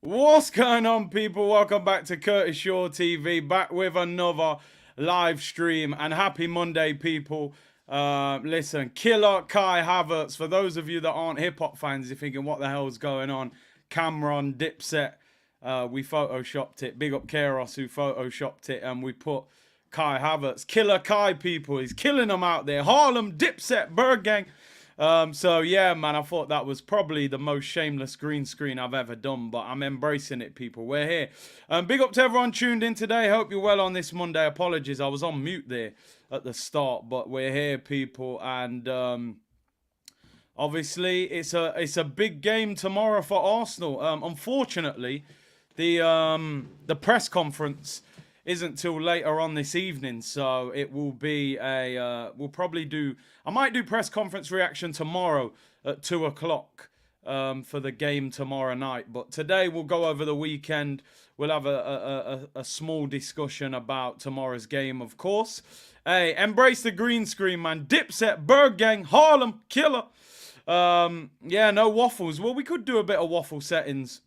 What's going on, people? Welcome back to Curtis Shaw TV, back with another live stream. And happy Monday, people. Listen, killer Kai Havertz. For those of you that aren't hip-hop fans, you're thinking, what the hell's going on? Cameron, Dipset, we photoshopped it. Big up Keros who photoshopped it, and we put Kai Havertz. Killer Kai, people. He's killing them out there. Harlem, Dipset, Bird Gang. So yeah, man, I thought that was probably the most shameless green screen I've ever done, but I'm embracing it, people. We're here. Big up to everyone tuned in today. Hope you're well on this Monday. Apologies, I was on mute there at the start, but we're here, people, and obviously it's a big game tomorrow for Arsenal. Unfortunately, the press conference isn't till later on this evening, so it will be we'll probably I might do press conference reaction tomorrow at 2 o'clock for the game tomorrow night. But today we'll go over the weekend. We'll have a small discussion about tomorrow's game, of course. Hey, embrace the green screen, man. Dipset, Bird Gang, Harlem, killer. Yeah, no waffles. Well, we could do a bit of waffle settings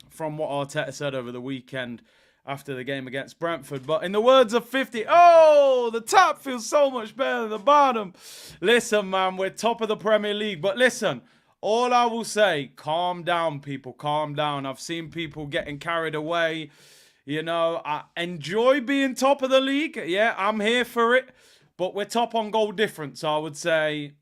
from what Arteta said over the weekend after the game against Brentford. But in the words of 50, oh, the top feels so much better than the bottom. Listen, man, we're top of the Premier League. But listen, all I will say, calm down, people, calm down. I've seen people getting carried away. You know, I enjoy being top of the league. Yeah, I'm here for it. But we're top on goal difference. So I would say,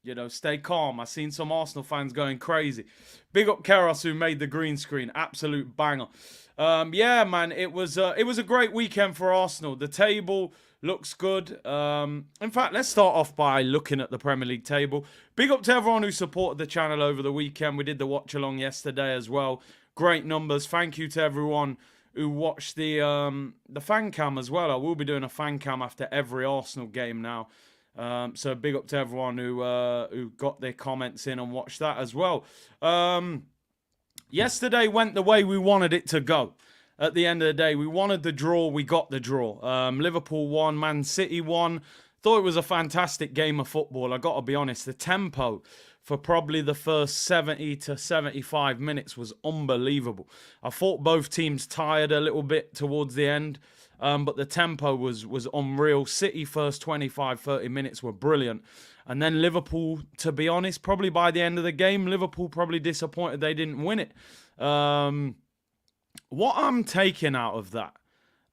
you know, stay calm. I've seen some Arsenal fans going crazy. Big up Keros who made the green screen. Absolute banger. Yeah, man, it was a great weekend for Arsenal. The table looks good. In fact, let's start off by looking at the Premier League table. Big up to everyone who supported the channel over the weekend. We did the watch along yesterday as well. Great numbers. Thank you to everyone who watched the fan cam as well. I will be doing a fan cam after every Arsenal game now. So big up to everyone who got their comments in and watched that as well. Yesterday went the way we wanted it to go. At the end of the day, we wanted the draw. We got the draw. Liverpool won. Man City won. Thought it was a fantastic game of football. I got to be honest. The tempo for probably the first 70 to 75 minutes was unbelievable. I thought both teams tired a little bit towards the end. But the tempo was unreal. City first 25, 30 minutes were brilliant. And then Liverpool, to be honest, probably by the end of the game, Liverpool probably disappointed they didn't win it. What I'm taking out of that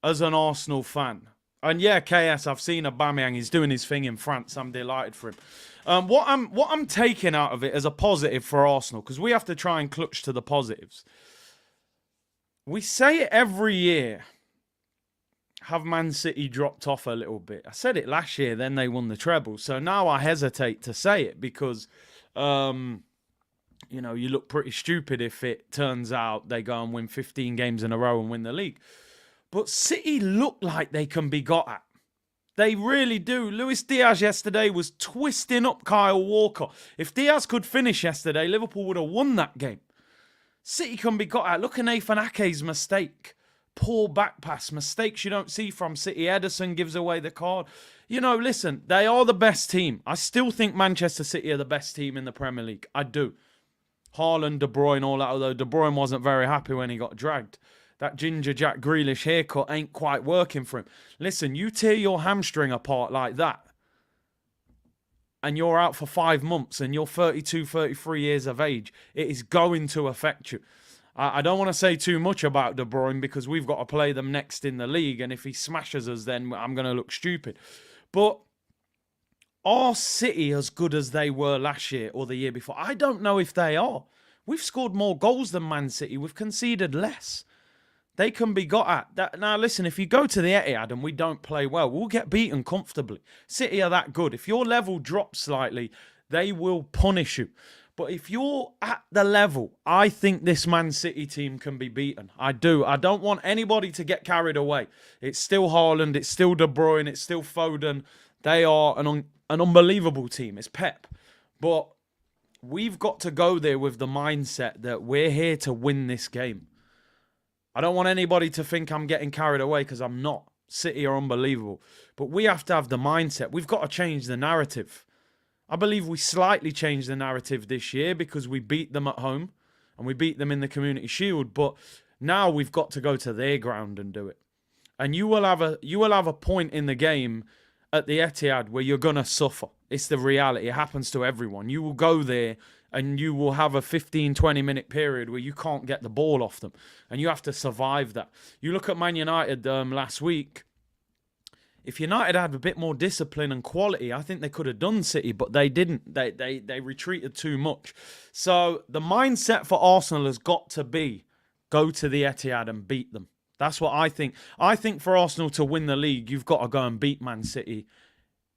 as an Arsenal fan, and yeah, KS, I've seen Aubameyang, he's doing his thing in France. I'm delighted for him. What I'm taking out of it as a positive for Arsenal, because we have to try and clutch to the positives. We say it every year. Have Man City dropped off a little bit? I said it last year, then they won the treble. So now I hesitate to say it because, you know, you look pretty stupid if it turns out they go and win 15 games in a row and win the league. But City look like they can be got at. They really do. Luis Diaz yesterday was twisting up Kyle Walker. If Diaz could finish yesterday, Liverpool would have won that game. City can be got at. Look at Nathan Ake's mistake. Poor back pass, mistakes you don't see from City. Ederson gives away the card. You know, listen, they are the best team. I still think Manchester City are the best team in the Premier League. I do. Haaland, De Bruyne, all that, although De Bruyne wasn't very happy when he got dragged. That ginger Jack Grealish haircut ain't quite working for him. Listen, you tear your hamstring apart like that, and you're out for 5 months, and you're 32, 33 years of age, it is going to affect you. I don't want to say too much about De Bruyne because we've got to play them next in the league. And if he smashes us, then I'm going to look stupid. But are City as good as they were last year or the year before? I don't know if they are. We've scored more goals than Man City. We've conceded less. They can be got at. Now, listen, if you go to the Etihad and we don't play well, we'll get beaten comfortably. City are that good. If your level drops slightly, they will punish you. But if you're at the level, I think this Man City team can be beaten. I do. I don't want anybody to get carried away. It's still Haaland. It's still De Bruyne. It's still Foden. They are an unbelievable team. It's Pep. But we've got to go there with the mindset that we're here to win this game. I don't want anybody to think I'm getting carried away because I'm not. City are unbelievable. But we have to have the mindset. We've got to change the narrative. I believe we slightly changed the narrative this year because we beat them at home and we beat them in the Community Shield. But now we've got to go to their ground and do it. And you will have a point in the game at the Etihad where you're going to suffer. It's the reality. It happens to everyone. You will go there and you will have a 15, 20-minute period where you can't get the ball off them. And you have to survive that. You look at Man United last week. If United had a bit more discipline and quality, I think they could have done City, but they didn't. They retreated too much. So the mindset for Arsenal has got to be go to the Etihad and beat them. That's what I think. I think for Arsenal to win the league, you've got to go and beat Man City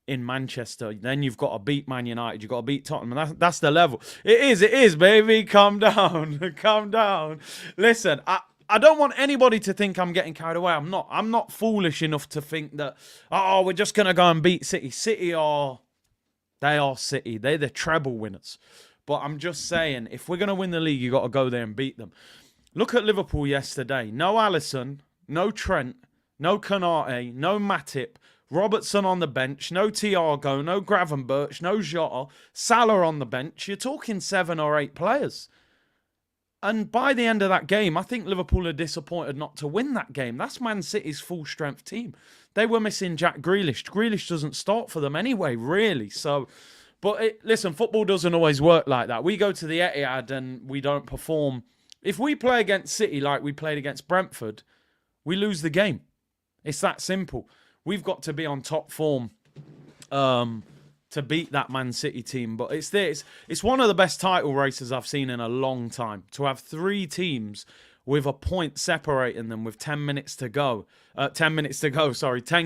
in Manchester. Then you've got to beat Man United. You've got to beat Tottenham. And that's the level. It is, baby. Calm down. Calm down. Listen, I don't want anybody to think I'm getting carried away. I'm not. I'm not foolish enough to think that, we're just going to go and beat City. City are City. They're the treble winners. But I'm just saying, if we're going to win the league, you've got to go there and beat them. Look at Liverpool yesterday. No Alisson, no Trent, no Konate, no Matip, Robertson on the bench, no Thiago, no Gravenberch, no Jota, Salah on the bench. You're talking 7 or 8 players. And by the end of that game, I think Liverpool are disappointed not to win that game. That's Man City's full-strength team. They were missing Jack Grealish. Grealish doesn't start for them anyway, really. So, but listen, football doesn't always work like that. We go to the Etihad and we don't perform. If we play against City like we played against Brentford, we lose the game. It's that simple. We've got to be on top form to beat that Man City team. But it's one of the best title races I've seen in a long time. To have 3 teams with a point separating them with 10 minutes to go. 10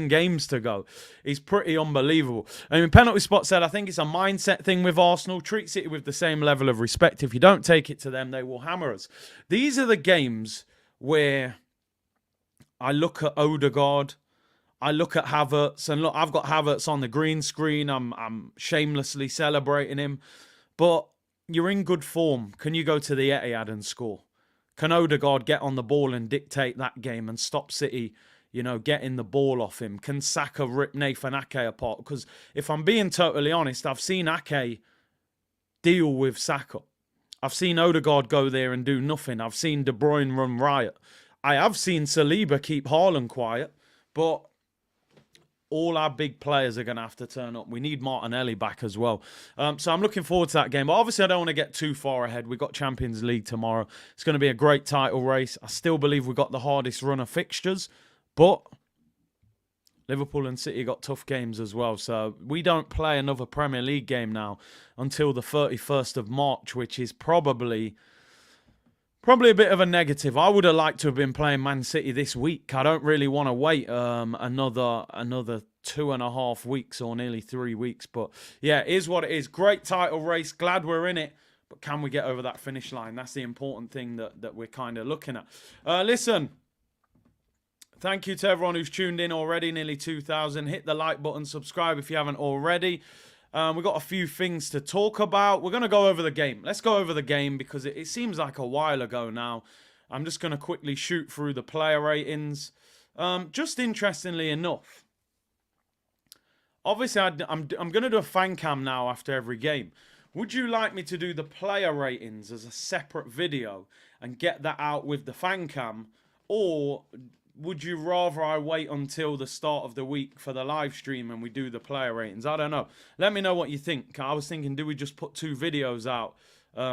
games to go. Is pretty unbelievable. I mean, Penalty Spot said, I think it's a mindset thing with Arsenal. Treat City with the same level of respect. If you don't take it to them, they will hammer us. These are the games where I look at Odegaard, I look at Havertz, and look, I've got Havertz on the green screen. I'm shamelessly celebrating him. But you're in good form. Can you go to the Etihad and score? Can Odegaard get on the ball and dictate that game and stop City, getting the ball off him? Can Saka rip Nathan Ake apart? Because if I'm being totally honest, I've seen Ake deal with Saka. I've seen Odegaard go there and do nothing. I've seen De Bruyne run riot. I have seen Saliba keep Haaland quiet. But all our big players are going to have to turn up. We need Martinelli back as well. So I'm looking forward to that game. But obviously, I don't want to get too far ahead. We've got Champions League tomorrow. It's going to be a great title race. I still believe we've got the hardest run of fixtures. But Liverpool and City got tough games as well. So we don't play another Premier League game now until the 31st of March, which is probably a bit of a negative. I would have liked to have been playing Man City this week. I don't really want to wait another 2.5 weeks or nearly 3 weeks. But yeah, it is what it is. Great title race. Glad we're in it. But can we get over that finish line? That's the important thing that we're kind of looking at. Listen, thank you to everyone who's tuned in already. Nearly 2,000. Hit the like button. Subscribe if you haven't already. We've got a few things to talk about. We're going to go over the game. Let's go over the game because it seems like a while ago now. I'm just going to quickly shoot through the player ratings. Just interestingly enough, obviously I'm going to do a fan cam now after every game. Would you like me to do the player ratings as a separate video and get that out with the fan cam? Or would you rather I wait until the start of the week for the live stream and we do the player ratings? I don't know. Let me know what you think. I was thinking, do we just put 2 videos out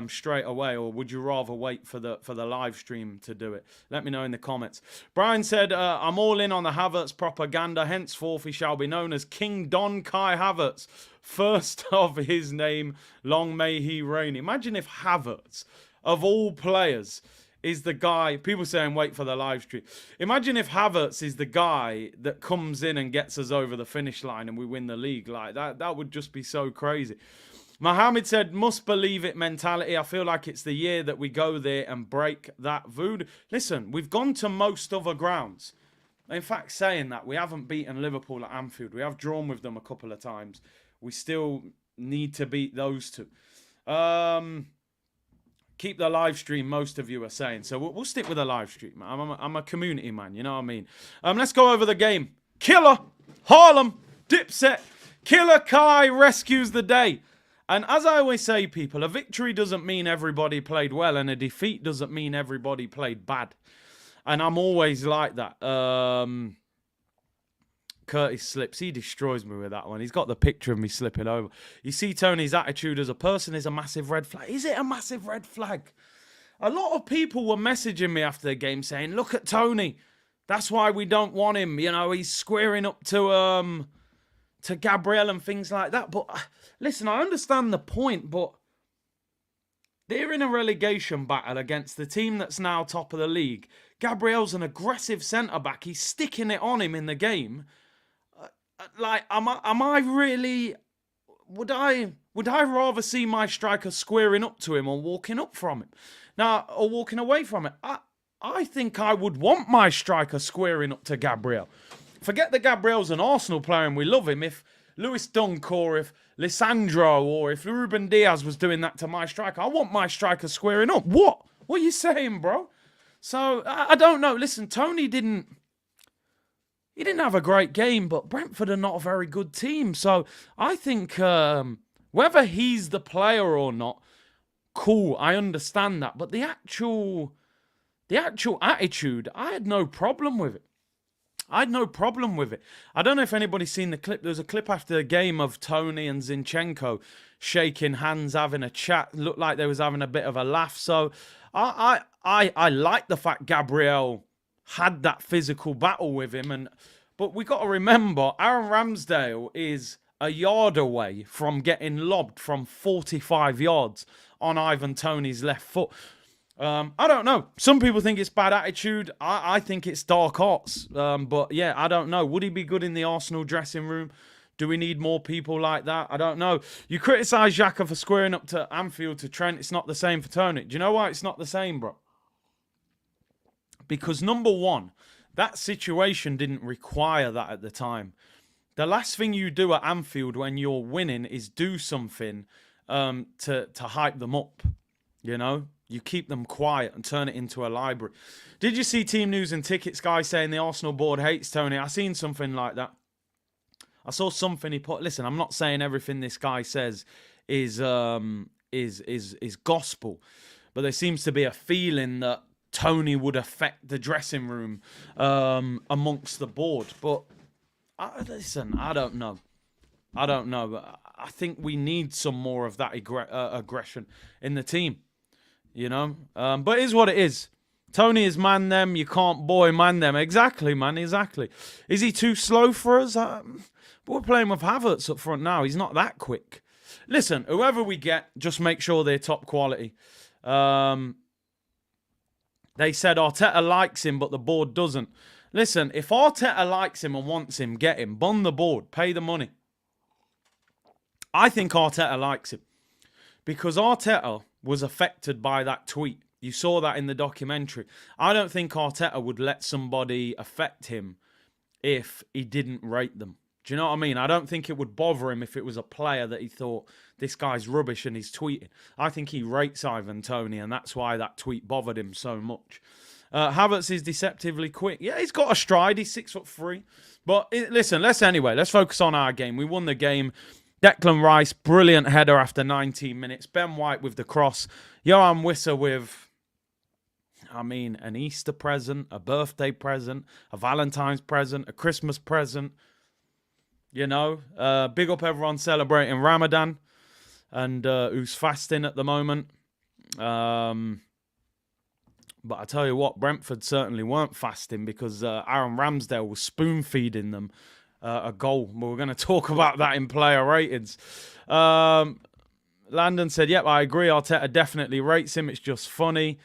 straight away, or would you rather wait for the live stream to do it? Let me know in the comments. Brian said, I'm all in on the Havertz propaganda. Henceforth, he shall be known as King Don Kai Havertz. First of his name, long may he reign. Imagine if Havertz, of all players, is the guy, people saying wait for the live stream. Imagine if Havertz is the guy that comes in and gets us over the finish line and we win the league. Like that would just be so crazy. Mohammed said, must believe it mentality. I feel like it's the year that we go there and break that voodoo. Listen, we've gone to most other grounds. In fact, saying that, we haven't beaten Liverpool at Anfield. We have drawn with them a couple of times. We still need to beat those 2. Keep the live stream, most of you are saying. So we'll stick with the live stream. I'm a community man, you know what I mean? Let's go over the game. Killer, Harlem, Dipset, Killer Kai rescues the day. And as I always say, people, a victory doesn't mean everybody played well, and a defeat doesn't mean everybody played bad. And I'm always like that. Curtis slips. He destroys me with that one. He's got the picture of me slipping over. You see Toney's attitude as a person is a massive red flag. Is it a massive red flag? A lot of people were messaging me after the game saying, look at Toney. That's why we don't want him. You know, he's squaring up to Gabriel and things like that. But listen, I understand the point, but they're in a relegation battle against the team that's now top of the league. Gabriel's an aggressive centre-back. He's sticking it on him in the game. Like, am I really... Would I rather see my striker squaring up to him or walking up from him? Now, or walking away from it? I think I would want my striker squaring up to Gabriel. Forget that Gabriel's an Arsenal player and we love him. If Lewis Dunk or if Lisandro or if Ruben Diaz was doing that to my striker, I want my striker squaring up. What? What are you saying, bro? So, I don't know. Listen, Toney didn't have a great game, but Brentford are not a very good team. So, I think whether he's the player or not, cool, I understand that. But the actual attitude, I had no problem with it. I don't know if anybody's seen the clip. There was a clip after the game of Toney and Zinchenko shaking hands, having a chat. Looked like they was having a bit of a laugh. So I like the fact Gabriel had that physical battle with him. But we got to remember, Aaron Ramsdale is a yard away from getting lobbed from 45 yards on Ivan Toney's left foot. I don't know. Some people think it's bad attitude. I think it's dark arts. But yeah, I don't know. Would he be good in the Arsenal dressing room? Do we need more people like that? I don't know. You criticise Xhaka for squaring up to Anfield to Trent. It's not the same for Toney. Do you know why it's not the same, bro? Because number one, that situation didn't require that at the time. The last thing you do at Anfield when you're winning is do something to hype them up, you know? You keep them quiet and turn it into a library. Did you see Team News and Tickets guy saying the Arsenal board hates Toney? I seen something like that. I saw something he put. Listen, I'm not saying everything this guy says is gospel, but there seems to be a feeling that Toney would affect the dressing room amongst the board. But listen, I don't know. I think we need some more of that aggression in the team. You know, but it is what it is. Toney is man them. You can't boy man them. Exactly, man. Exactly. Is he too slow for us? But we're playing with Havertz up front now. He's not that quick. Listen, whoever we get, just make sure they're top quality. They said Arteta likes him, but the board doesn't. Listen, if Arteta likes him and wants him, get him. Bond the board. Pay the money. I think Arteta likes him. Because Arteta was affected by that tweet. You saw that in the documentary. I don't think Arteta would let somebody affect him if he didn't rate them. Do you know what I mean? I don't think it would bother him if it was a player that he thought, this guy's rubbish and he's tweeting. I think he rates Ivan Toney, and that's why that tweet bothered him so much. Havertz is deceptively quick. Yeah, he's got a stride. He's 6'3". But listen, let's focus on our game. We won the game. Declan Rice, brilliant header after 19 minutes. Ben White with the cross. Johan Wissa with, an Easter present, a birthday present, a Valentine's present, a Christmas present. You know, big up everyone celebrating Ramadan and who's fasting at the moment. But I tell you what, Brentford certainly weren't fasting because Aaron Ramsdale was spoon-feeding them a goal. We're going to talk about that in player ratings. Landon said, yep, I agree. Arteta definitely rates him. It's just funny.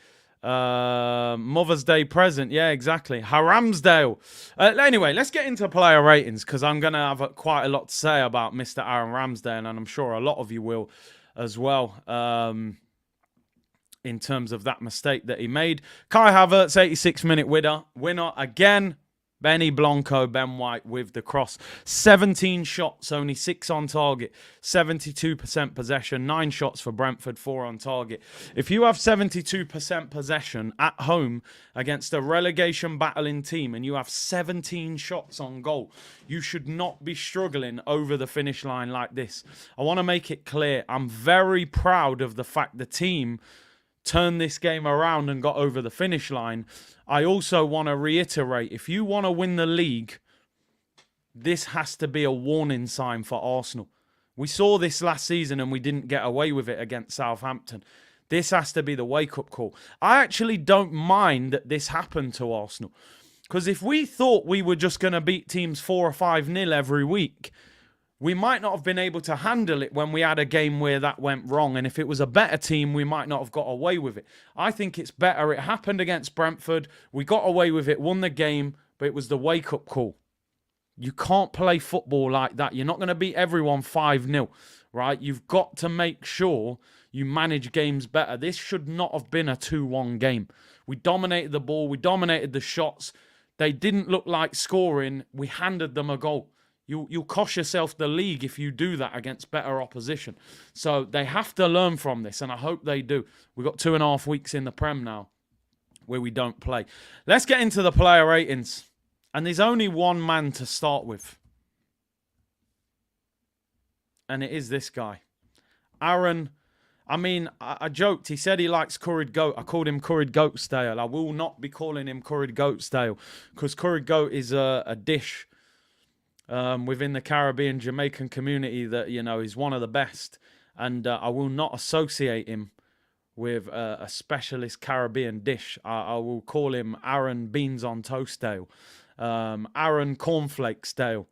Mother's Day present. Yeah, exactly. Haramsdale. Anyway, let's get into player ratings because I'm going to have quite a lot to say about Mr. Aaron Ramsdale, and I'm sure a lot of you will as well. In terms of that mistake that he made. Kai Havertz, 86-minute winner. Again, Benny Blanco, Ben White with the cross. 17 shots, only 6 on target. 72% possession. 9 shots for Brentford, 4 on target. If you have 72% possession at home against a relegation battling team and you have 17 shots on goal, you should not be struggling over the finish line like this. I want to make it clear, I'm very proud of the fact the team turned this game around and got over the finish line. I also want to reiterate, if you want to win the league, this has to be a warning sign for Arsenal. We saw this last season and we didn't get away with it against Southampton. This has to be the wake-up call. I actually don't mind that this happened to Arsenal. Because if we thought we were just going to beat teams 4 or 5-0 every week, we might not have been able to handle it when we had a game where that went wrong. And if it was a better team, we might not have got away with it. I think it's better. It happened against Brentford. We got away with it, won the game, but it was the wake-up call. You can't play football like that. You're not going to beat everyone 5-0, right? You've got to make sure you manage games better. This should not have been a 2-1 game. We dominated the ball. We dominated the shots. They didn't look like scoring. We handed them a goal. You'll cost yourself the league if you do that against better opposition. So they have to learn from this, and I hope they do. We've got 2.5 weeks in the Prem now where we don't play. Let's get into the player ratings. And there's only one man to start with. And it is this guy. Aaron, I joked. He said he likes curried goat. I called him curried goat stale. I will not be calling him curried goat stale because curried goat is a dish within the Caribbean Jamaican community that, you know, is one of the best. And I will not associate him with a specialist Caribbean dish. I will call him Aaron Beans on Toast style, Aaron Cornflake style,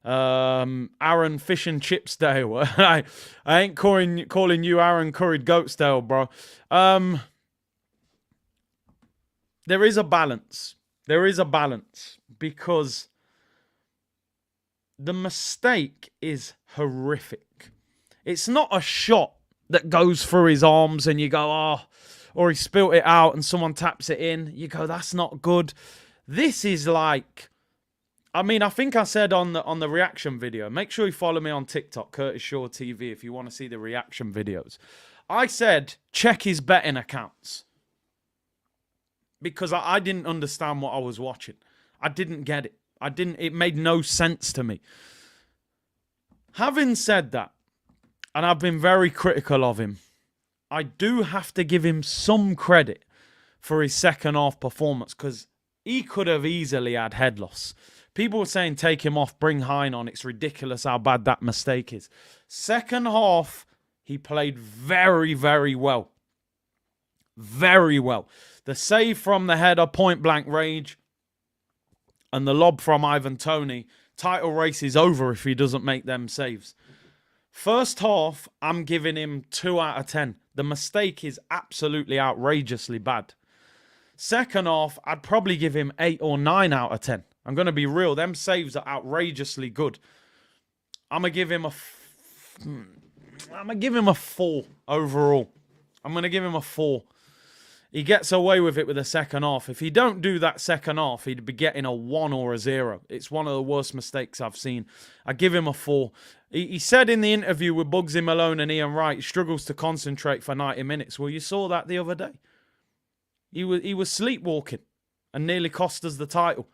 Aaron Fish and Chip style. I ain't calling you Aaron Curried Goat style, bro. There is a balance. There is a balance because the mistake is horrific. It's not a shot that goes through his arms and you go, oh, or he spilt it out and someone taps it in. You go, that's not good. This is like, I think I said on the reaction video, make sure you follow me on TikTok, Curtis Shaw TV, if you want to see the reaction videos. I said, check his betting accounts. Because I didn't understand what I was watching. I didn't get it. It made no sense to me. Having said that, and I've been very critical of him, I do have to give him some credit for his second half performance because he could have easily had head loss. People were saying take him off, bring Hine on. It's ridiculous how bad that mistake is. Second half, he played very, very well. Very well. The save from the header, point blank range, and the lob from Ivan Toney, title race is over if he doesn't make them saves. First half, I'm giving him 2 out of 10. The mistake is absolutely outrageously bad. Second half, I'd probably give him 8 or 9 out of 10. I'm going to be real. Them saves are outrageously good. I'm going to give him a 4 overall. I'm going to give him a 4. He gets away with it with the second half. If he don't do that second half, he'd be getting a 1 or a 0. It's one of the worst mistakes I've seen. I give him a 4. He said in the interview with Bugsy Malone and Ian Wright, he struggles to concentrate for 90 minutes. Well, you saw that the other day. He was sleepwalking and nearly cost us the title.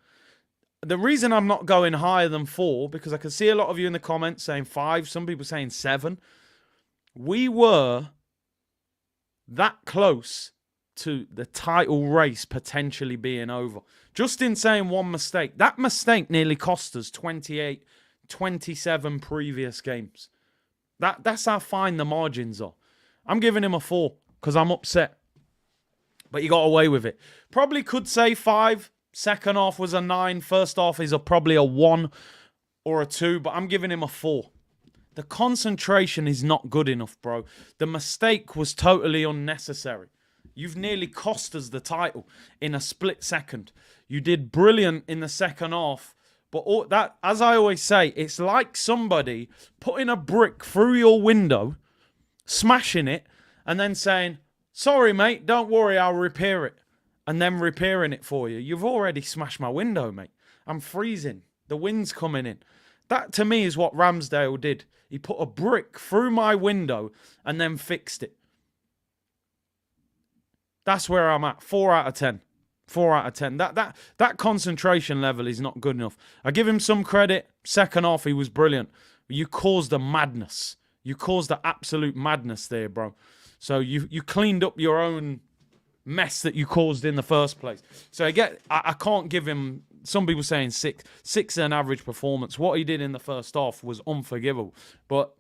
The reason I'm not going higher than 4, because I can see a lot of you in the comments saying 5, some people saying 7. We were that close to the title race potentially being over. Just in saying one mistake. That mistake nearly cost us 28, 27 previous games. That's how fine the margins are. I'm giving him a 4 because I'm upset. But he got away with it. Probably could say 5. Second half was a 9. First half is probably a 1 or a 2. But I'm giving him a 4. The concentration is not good enough, bro. The mistake was totally unnecessary. You've nearly cost us the title in a split second. You did brilliant in the second half. But that, as I always say, it's like somebody putting a brick through your window, smashing it, and then saying, sorry, mate, don't worry, I'll repair it. And then repairing it for you. You've already smashed my window, mate. I'm freezing. The wind's coming in. That, to me, is what Ramsdale did. He put a brick through my window and then fixed it. That's where I'm at. 4 out of 10. 4 out of 10. That concentration level is not good enough. I give him some credit. Second half, he was brilliant. You caused a madness. You caused the absolute madness there, bro. So you cleaned up your own mess that you caused in the first place. So I can't give him. Some people saying 6. 6 is an average performance. What he did in the first half was unforgivable. But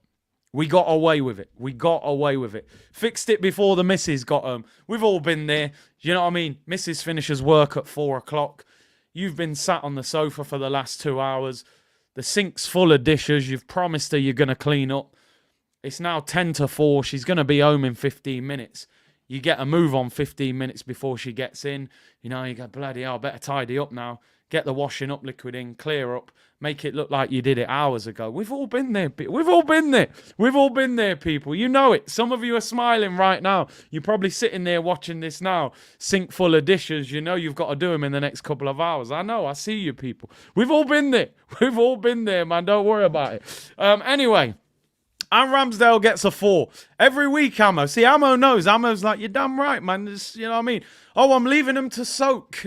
we got away with it. We got away with it. Fixed it before the missus got home. We've all been there. You know what I mean? Missus finishes work at 4 o'clock. You've been sat on the sofa for the last 2 hours. The sink's full of dishes. You've promised her you're going to clean up. It's now 10 to 4. She's going to be home in 15 minutes. You get a move on 15 minutes before she gets in. You know, you go, bloody hell, I better tidy up now. Get the washing up liquid in, clear up, make it look like you did it hours ago. We've all been there. We've all been there. We've all been there, people. You know it. Some of you are smiling right now. You're probably sitting there watching this now. Sink full of dishes. You know you've got to do them in the next couple of hours. I know. I see you, people. We've all been there. We've all been there, man. Don't worry about it. Anyway. And Ramsdale gets a 4. Every week, Ammo. See, Ammo knows. Ammo's like, you're damn right, man. You know what I mean? Oh, I'm leaving them to soak.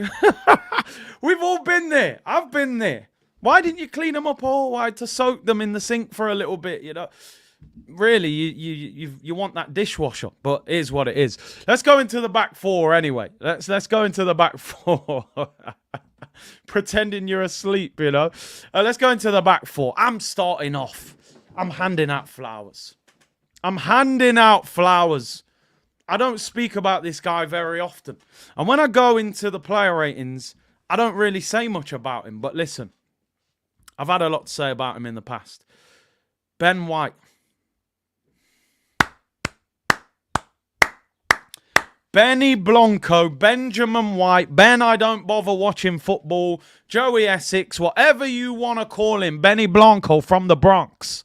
We've all been there. I've been there. Why didn't you clean them up all? Why to soak them in the sink for a little bit, you know? Really, you want that dishwasher, but it is what it is. Let's go into the back 4 anyway. Let's go into the back 4. Pretending you're asleep, you know? Let's go into the back 4. I'm starting off. I'm handing out flowers. I'm handing out flowers. I don't speak about this guy very often. And when I go into the player ratings, I don't really say much about him. But listen, I've had a lot to say about him in the past. Ben White. Benny Blanco, Benjamin White, Ben I don't bother watching football, Joey Essex, whatever you want to call him, Benny Blanco from the Bronx.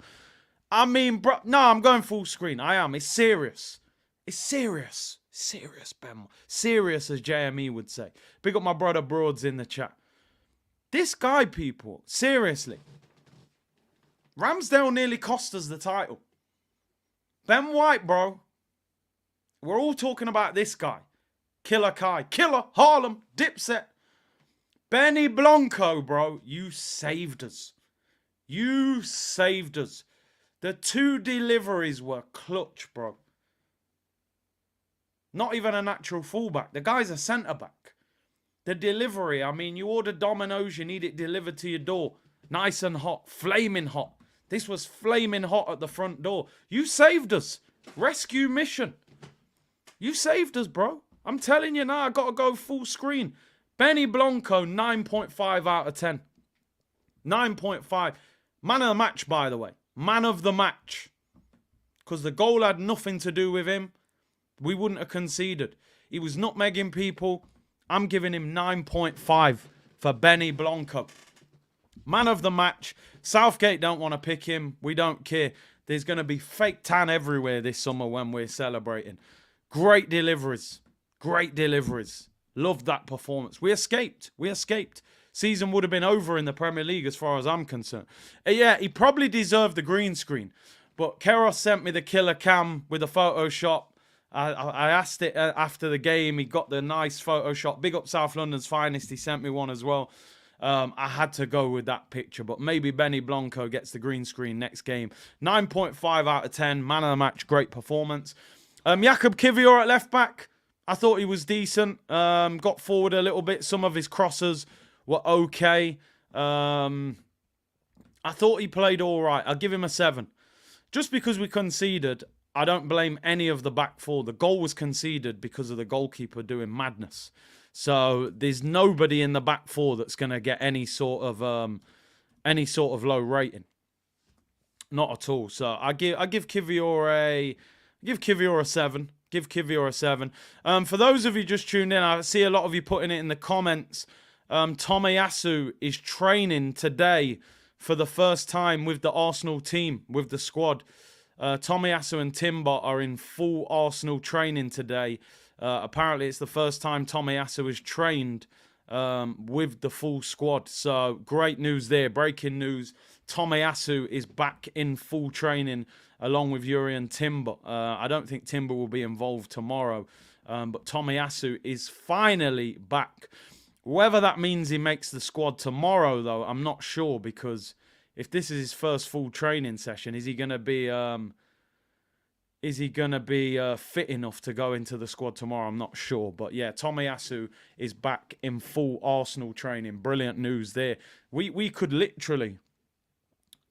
I mean, bro, no, I'm going full screen. I am. It's serious. It's serious. Serious, Ben. Serious, as JME would say. Big up my brother Broads in the chat. This guy, people, seriously. Ramsdale nearly cost us the title. Ben White, bro. We're all talking about this guy. Killer Kai. Killer Harlem. Dipset. Benny Blanco, bro. You saved us. You saved us. The 2 deliveries were clutch, bro. Not even a natural fullback. The guy's a centre-back. The delivery, I mean, you order Domino's, you need it delivered to your door. Nice and hot. Flaming hot. This was flaming hot at the front door. You saved us. Rescue mission. You saved us, bro. I'm telling you now, I got to go full screen. Benny Blanco, 9.5 out of 10. 9.5. Man of the match, by the way. Man of the match. Because the goal had nothing to do with him. We wouldn't have conceded. He was nutmegging people. I'm giving him 9.5 for Benny Blanco. Man of the match. Southgate don't want to pick him. We don't care. There's going to be fake tan everywhere this summer when we're celebrating. Great deliveries. Great deliveries. Loved that performance. We escaped. We escaped. Season would have been over in the Premier League as far as I'm concerned. Yeah, he probably deserved the green screen. But Keros sent me the killer cam with the Photoshop. I asked it after the game. He got the nice Photoshop. Big up South London's finest. He sent me one as well. I had to go with that picture. But maybe Benny Blanco gets the green screen next game. 9.5 out of 10. Man of the match. Great performance. Jakub Kivior at left back. I thought he was decent. Got forward a little bit. Some of his crosses were okay. I thought he played all right. I'll give him a 7. Just because we conceded, I don't blame any of the back 4. The goal was conceded because of the goalkeeper doing madness. So there's nobody in the back 4 that's going to get any sort of low rating. Not at all. So I give Kivior a 7. Give Kivior a 7. For those of you just tuned in, I see a lot of you putting it in the comments. Tomiyasu is training today for the first time with the Arsenal team, with the squad. Tomiyasu and Timber are in full Arsenal training today. Apparently, it's the first time Tomiyasu has trained with the full squad. So great news there. Breaking news. Tomiyasu is back in full training along with Yuri and Timber. I don't think Timber will be involved tomorrow, but Tomiyasu is finally back. Whether that means he makes the squad tomorrow, though, I'm not sure, because if this is his first full training session, is he going to be fit enough to go into the squad tomorrow? I'm not sure. But yeah, Tomiyasu is back in full Arsenal training. Brilliant news there. We could literally,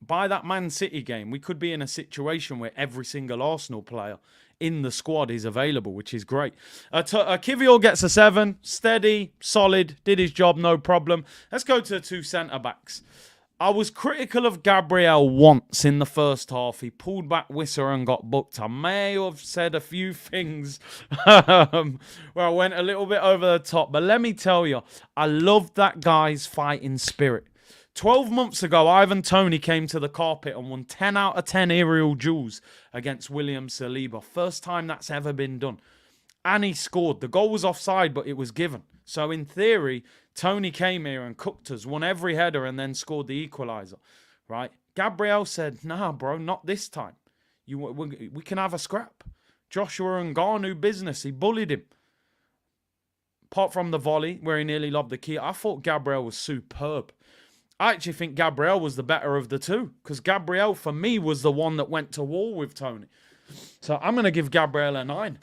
by that Man City game, we could be in a situation where every single Arsenal player in the squad is available, which is great. Kivior gets a 7. Steady, solid, did his job, no problem. Let's go to the 2 centre-backs. I was critical of Gabriel once in the first half. He pulled back Wissa and got booked. I may have said a few things where I went a little bit over the top. But let me tell you, I loved that guy's fighting spirit. 12 months ago, Ivan Toney came to the carpet and won 10 out of 10 aerial duels against William Saliba. First time that's ever been done. And he scored. The goal was offside, but it was given. So in theory, Toney came here and cooked us, won every header and then scored the equaliser. Right? Gabriel said, nah, bro, not this time. We can have a scrap. Joshua Ngannou business. He bullied him. Apart from the volley, where he nearly lobbed the key, I thought Gabriel was superb. I actually think Gabriel was the better of the two, because Gabriel, for me, was the one that went to war with Toney. So I'm going to give Gabriel a 9.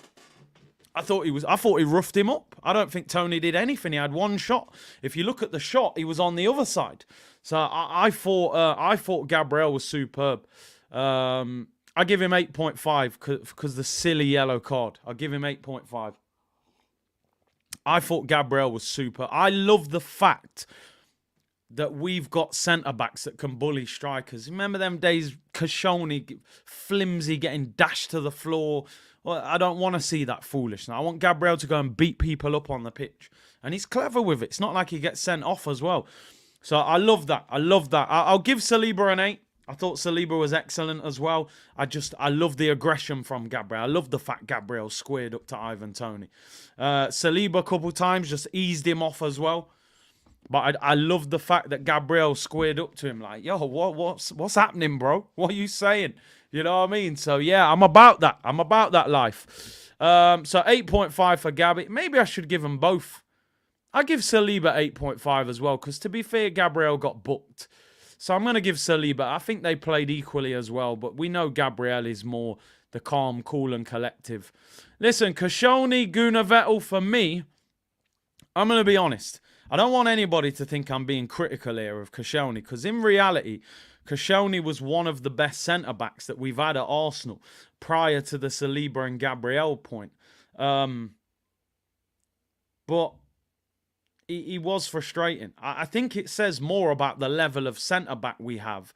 I thought he roughed him up. I don't think Toney did anything. He had one shot. If you look at the shot, he was on the other side. So I thought Gabriel was superb. I give him 8.5 because the silly yellow card. I'll give him 8.5. I thought Gabriel was super. I love the fact that we've got centre-backs that can bully strikers. Remember them days, Koscielny, flimsy, getting dashed to the floor? Well, I don't want to see that foolishness. I want Gabriel to go and beat people up on the pitch. And he's clever with it. It's not like he gets sent off as well. So I love that. I love that. I'll give Saliba an 8. I thought Saliba was excellent as well. I love the aggression from Gabriel. I love the fact Gabriel squared up to Ivan Toney. Saliba a couple times just eased him off as well. But I love the fact that Gabriel squared up to him like, yo, what's happening, bro? What are you saying? You know what I mean? So, yeah, I'm about that. I'm about that life. So, 8.5 for Gabby. Maybe I should give them both. I give Saliba 8.5 as well, because to be fair, Gabriel got booked. So, I'm going to give Saliba. I think they played equally as well, but we know Gabriel is more the calm, cool, and collective. Listen, Koscielny, Gunnar Vettel, for me, I'm going to be honest. I don't want anybody to think I'm being critical here of Koscielny, because in reality, Koscielny was one of the best centre-backs that we've had at Arsenal prior to the Saliba and Gabriel point. But he was frustrating. I think it says more about the level of centre-back we have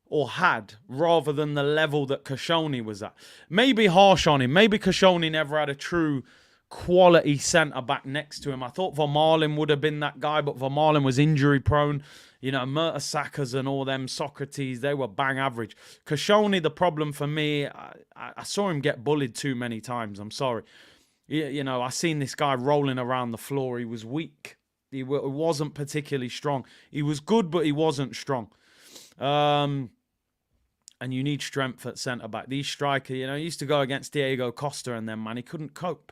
or had rather than the level that Koscielny was at. Maybe harsh on him. Maybe Koscielny never had a true quality centre-back next to him. I thought Vermaelen would have been that guy, but Vermaelen was injury-prone. You know, Mertesackers and all them, Socrates, they were bang average. Koscielny, the problem for me, I saw him get bullied too many times. I'm sorry. You know, I seen this guy rolling around the floor. He was weak. He wasn't particularly strong. He was good, but he wasn't strong. And you need strength at centre-back. These strikers, you know, he used to go against Diego Costa and them, man. He couldn't cope.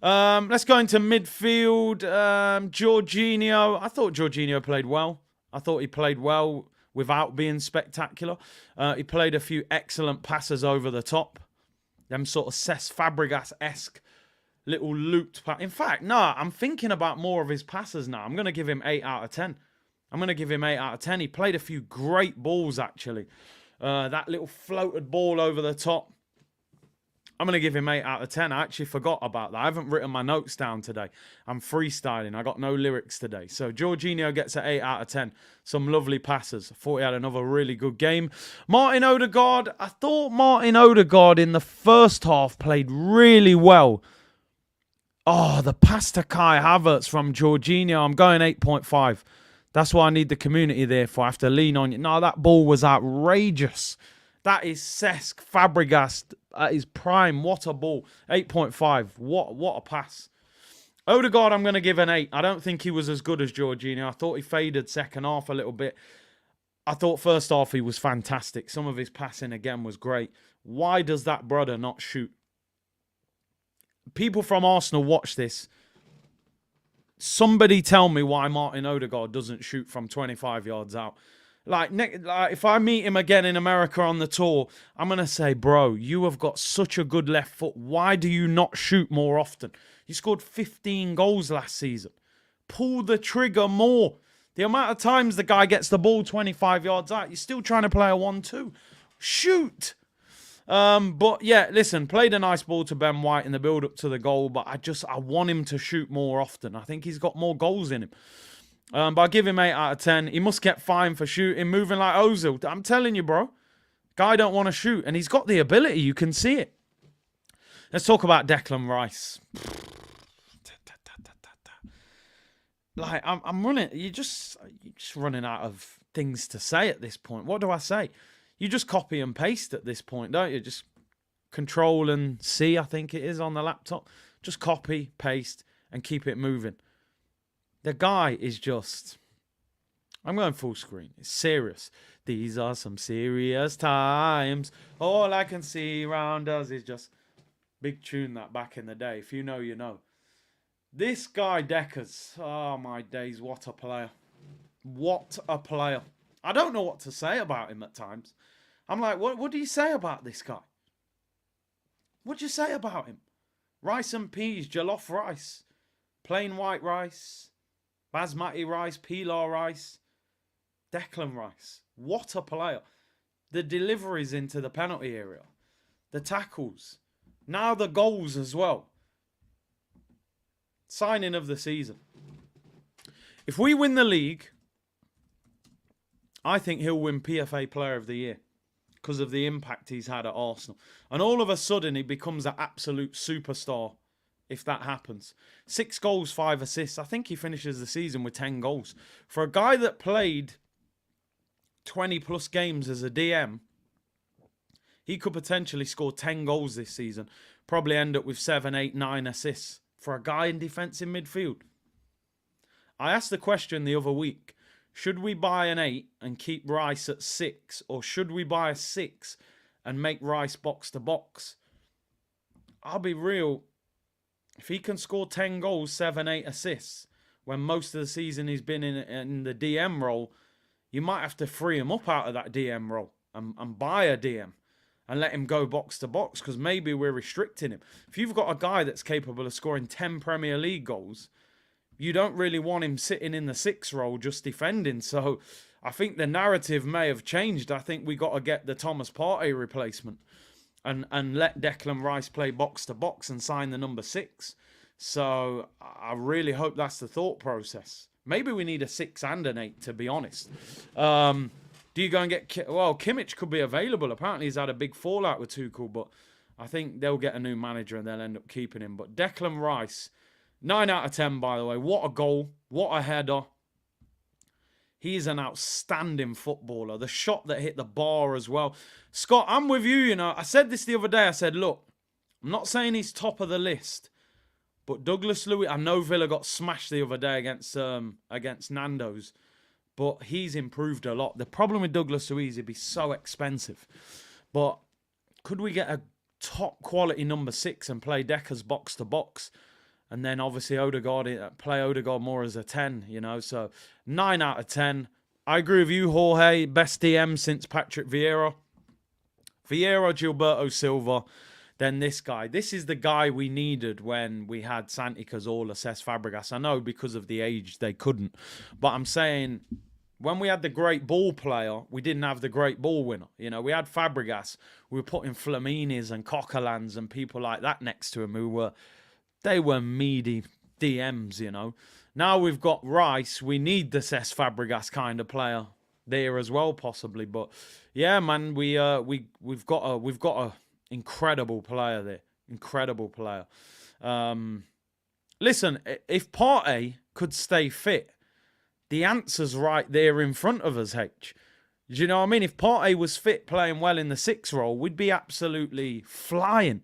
Let's go into midfield. Jorginho. I thought Jorginho played well. I thought he played well without being spectacular. He played a few excellent passes over the top. Them sort of Cesc Fabregas-esque little looped pass. In fact, no, I'm thinking about more of his passes now. I'm going to give him 8 out of 10. I'm going to give him 8 out of 10. He played a few great balls, actually. That little floated ball over the top. I'm going to give him 8 out of 10. I actually forgot about that. I haven't written my notes down today. I'm freestyling. I got no lyrics today. So Jorginho gets an 8 out of 10. Some lovely passes. I thought he had another really good game. Martin Odegaard. I thought Martin Odegaard in the first half played really well. Oh, the pass to Kai Havertz from Jorginho. I'm going 8.5. That's what I need the community there for. I have to lean on you. No, that ball was outrageous. That is Cesc Fabregas at his prime. What a ball. 8.5. What a pass. Odegaard, I'm going to give an 8. I don't think he was as good as Jorginho. I thought he faded second half a little bit. I thought first half he was fantastic. Some of his passing again was great. Why does that brother not shoot? People from Arsenal watch this. Somebody tell me why Martin Odegaard doesn't shoot from 25 yards out. Like if I meet him again in America on the tour, I'm going to say, bro, you have got such a good left foot. Why do you not shoot more often? You scored 15 goals last season. Pull the trigger more. The amount of times the guy gets the ball 25 yards out, you're still trying to play a 1-2. Shoot. But yeah, listen, played a nice ball to Ben White in the build-up to the goal, but I want him to shoot more often. I think he's got more goals in him. But I give him 8 out of 10. He must get fined for shooting, moving like Ozil. I'm telling you, bro. Guy don't want to shoot, and he's got the ability. You can see it. Let's talk about Declan Rice. Like, I'm running. You're just running out of things to say at this point. What do I say? You just copy and paste at this point, don't you? Just Control and C, I think it is, on the laptop. Just copy, paste, and keep it moving. The guy is just... I'm going full screen. It's serious. These are some serious times. All I can see around us is just... Big tune that back in the day. If you know, you know. This guy, Deckers. Oh, my days. What a player. What a player. I don't know what to say about him at times. I'm like, what do you say about this guy? What do you say about him? Rice and peas, jollof rice. Plain white rice. Basmati rice, pilau rice. Declan Rice. What a player. The deliveries into the penalty area. The tackles. Now the goals as well. Signing of the season. If we win the league, I think he'll win PFA Player of the Year because of the impact he's had at Arsenal. And all of a sudden, he becomes an absolute superstar if that happens. 6 goals, 5 assists. I think he finishes the season with 10 goals. For a guy that played 20 plus games as a DM, he could potentially score 10 goals this season. Probably end up with 7, 8, 9 assists for a guy in defensive midfield. I asked the question the other week. Should we buy an 8 and keep Rice at 6? Or should we buy a 6 and make Rice box to box? I'll be real. If he can score 10 goals, 7, 8 assists, when most of the season he's been in the DM role, you might have to free him up out of that DM role and buy a DM and let him go box to box, because maybe we're restricting him. If you've got a guy that's capable of scoring 10 Premier League goals, you don't really want him sitting in the 6 role just defending. So I think the narrative may have changed. I think we got to get the Thomas Partey replacement and let Declan Rice play box to box and sign the number 6. So I really hope that's the thought process. Maybe we need a 6 and an 8, to be honest. Do you go and get... Well, Kimmich could be available. Apparently he's had a big fallout with Tuchel, but I think they'll get a new manager and they'll end up keeping him. But Declan Rice, 9 out of 10, by the way. What a goal. What a header. He's an outstanding footballer. The shot that hit the bar as well. Scott, I'm with you, you know. I said this the other day. I said, look, I'm not saying he's top of the list, but Douglas Luiz, I know Villa got smashed the other day against Nando's, but he's improved a lot. The problem with Douglas Luiz, he'd be so expensive. But could we get a top quality number 6 and play Decker's box to box? And then obviously play Odegaard more as a 10, you know. So 9 out of 10. I agree with you, Jorge. Best DM since Patrick Vieira. Vieira, Gilberto Silva. Then this guy. This is the guy we needed when we had Santi Cazorla, Cesc Fabregas. I know because of the age they couldn't. But I'm saying when we had the great ball player, we didn't have the great ball winner. You know, we had Fabregas. We were putting Flaminis and Coquelins and people like that next to him who were... They were meaty DMs, you know. Now we've got Rice. We need the Cesc Fabregas kind of player there as well, possibly. But yeah, man, we've got a incredible player there. Incredible player. Listen, if Partey could stay fit, the answer's right there in front of us, H. Do you know what I mean? If Partey was fit, playing well in the 6 role, we'd be absolutely flying.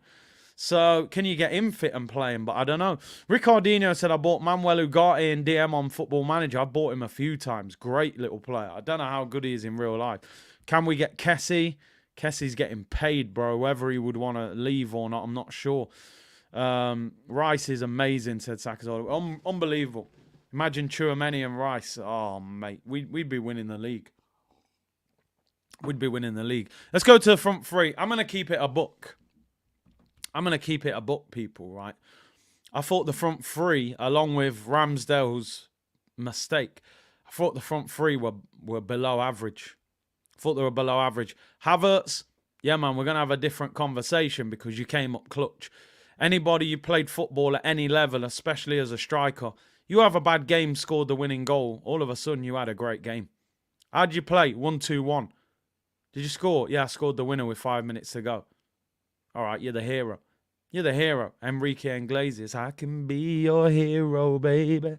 So can you get him fit and play him? But I don't know. Ricardinho said, I bought Manuel Ugarte in DM on Football Manager. I've bought him a few times. Great little player. I don't know how good he is in real life. Can we get Kessie? Kessie's getting paid, bro. Whether he would want to leave or not, I'm not sure. Rice is amazing, said Sakazola. Unbelievable. Imagine Chouameni and Rice. Oh, mate. We'd be winning the league. We'd be winning the league. Let's go to the front three. I'm going to keep it a book. I'm going to keep it a book, people, right? I thought the front three, along with Ramsdale's mistake, I thought the front three were below average. I thought they were below average. Havertz, yeah, man, we're going to have a different conversation because you came up clutch. Anybody you played football at any level, especially as a striker, you have a bad game, scored the winning goal. All of a sudden, you had a great game. How'd you play? 1-2-1. Did you score? Yeah, I scored the winner with 5 minutes to go. All right, you're the hero. You're the hero. Enrique Iglesias, I can be your hero, baby.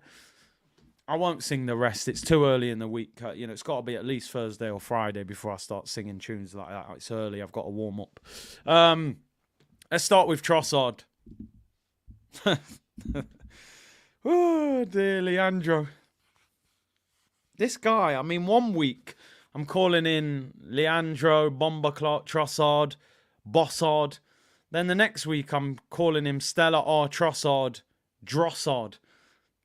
I won't sing the rest. It's too early in the week. You know, it's got to be at least Thursday or Friday before I start singing tunes like that. It's early. I've got to warm up. Let's start with Trossard. Oh, dear Leandro. This guy, I mean, 1 week I'm calling in Leandro, Bomber Clark, Trossard, Bossard. Then the next week I'm calling him Stella R. Trossard, Drossard.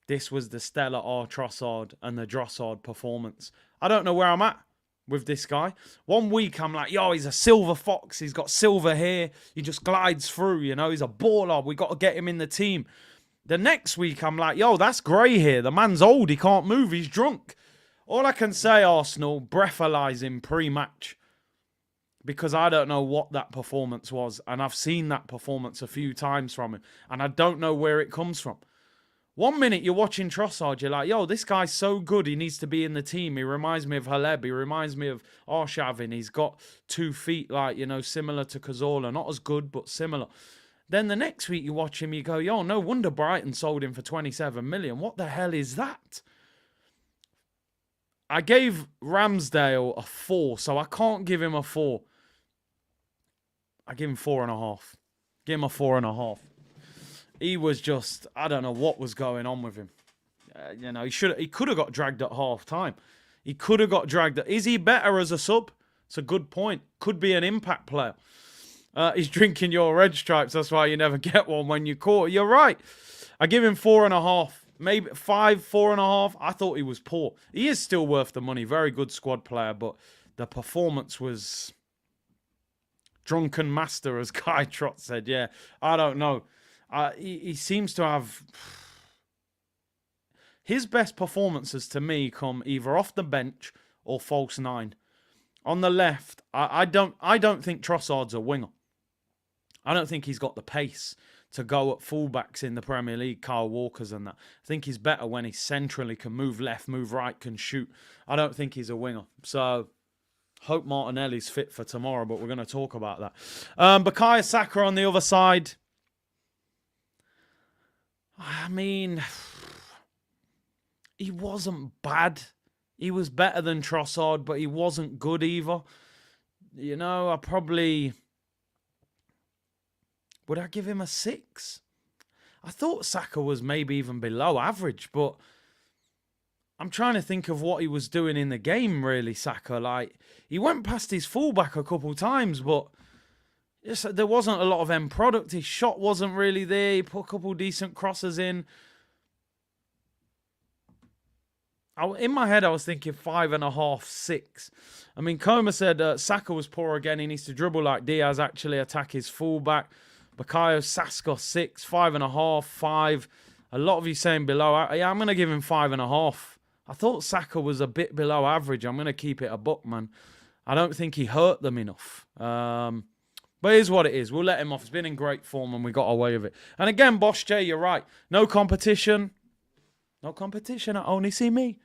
This was the Stella R. Trossard and the Drossard performance. I don't know where I'm at with this guy. 1 week I'm like, yo, he's a silver fox. He's got silver hair. He just glides through, you know. He's a baller. We got to get him in the team. The next week I'm like, yo, that's grey hair. The man's old. He can't move. He's drunk. All I can say, Arsenal, breathalyze him pre-match. Because I don't know what that performance was. And I've seen that performance a few times from him. And I don't know where it comes from. 1 minute you're watching Trossard, you're like, yo, this guy's so good. He needs to be in the team. He reminds me of Haleb. He reminds me of Arshavin. He's got 2 feet, like, you know, similar to Cazorla. Not as good, but similar. Then the next week you watch him, you go, yo, no wonder Brighton sold him for 27 million. What the hell is that? I gave Ramsdale a 4, so I can't give him a 4. I give him 4.5. Give him a 4.5. He was just, I don't know what was going on with him. You know, he could have got dragged at half time. He could have got dragged. Is he better as a sub? It's a good point. Could be an impact player. He's drinking your red stripes. That's why you never get one when you caught. You're right. I give him 4.5. Maybe 5, 4.5. I thought he was poor. He is still worth the money. Very good squad player, but the performance was drunken master, as Kai Trott said. Yeah, I don't know. He seems to have... His best performances to me come either off the bench or false 9. On the left, I don't think Trossard's a winger. I don't think he's got the pace to go at fullbacks in the Premier League, Kyle Walker's and that. I think he's better when he centrally can move left, move right, can shoot. I don't think he's a winger. So, hope Martinelli's fit for tomorrow, but we're going to talk about that. Bukayo Saka on the other side. I mean, he wasn't bad. He was better than Trossard, but he wasn't good either. You know, would I give him a 6? I thought Saka was maybe even below average, but I'm trying to think of what he was doing in the game, really, Saka. Like, he went past his fullback a couple times, but there wasn't a lot of end product. His shot wasn't really there. He put a couple decent crosses in. In my head, I was thinking 5.5, 6. I mean, Coma said Saka was poor again. He needs to dribble like Diaz, actually attack his fullback. Bukayo Saka 6, 5.5, 5. A lot of you saying below. Yeah, I'm going to give him 5.5. I thought Saka was a bit below average. I'm going to keep it a buck, man. I don't think he hurt them enough. But here's what it is. We'll let him off. He's been in great form and we got away with it. And again, Bosch J, you're right. No competition. No competition. I only see me.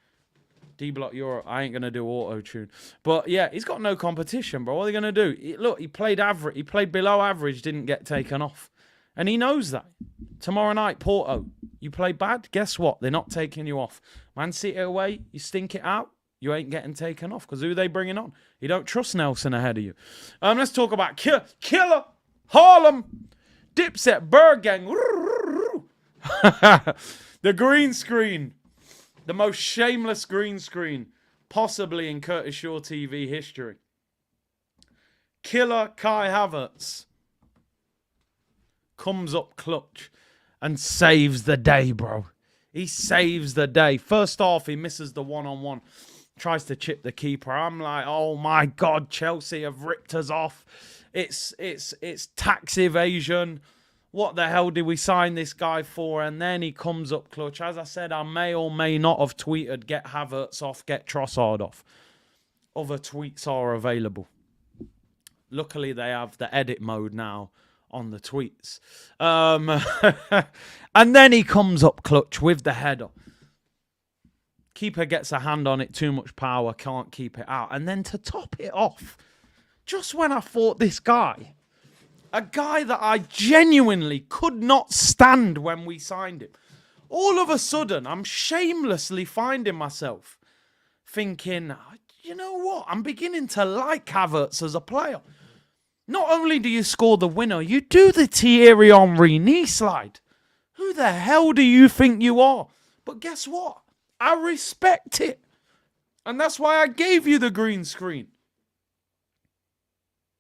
D-Block Europe. I ain't going to do auto-tune. But yeah, he's got no competition, bro. What are they going to do? Look, he played average. He played below average, didn't get taken off. And he knows that. Tomorrow night, Porto. You play bad? Guess what? They're not taking you off. Man City away, you stink it out. You ain't getting taken off. Because who are they bringing on? You don't trust Nelson ahead of you. Let's talk about Killer Harlem. Dipset, Bergang. The green screen. The most shameless green screen possibly in Curtis Shaw TV history. Killer Kai Havertz comes up clutch and saves the day, bro. He saves the day. First half, he misses the one-on-one. Tries to chip the keeper. I'm like, oh my God, Chelsea have ripped us off. It's tax evasion. What the hell did we sign this guy for? And then he comes up clutch. As I said, I may or may not have tweeted, get Havertz off, get Trossard off. Other tweets are available. Luckily, they have the edit mode now on the tweets. And then he comes up clutch with the header. Keeper gets a hand on it, too much power, can't keep it out. And then to top it off, just when I thought this guy, a guy that I genuinely could not stand when we signed him, all of a sudden, I'm shamelessly finding myself thinking, you know what? I'm beginning to like Havertz as a player. Not only do you score the winner, you do the Thierry Henry knee slide. Who the hell do you think you are? But guess what? I respect it. And that's why I gave you the green screen.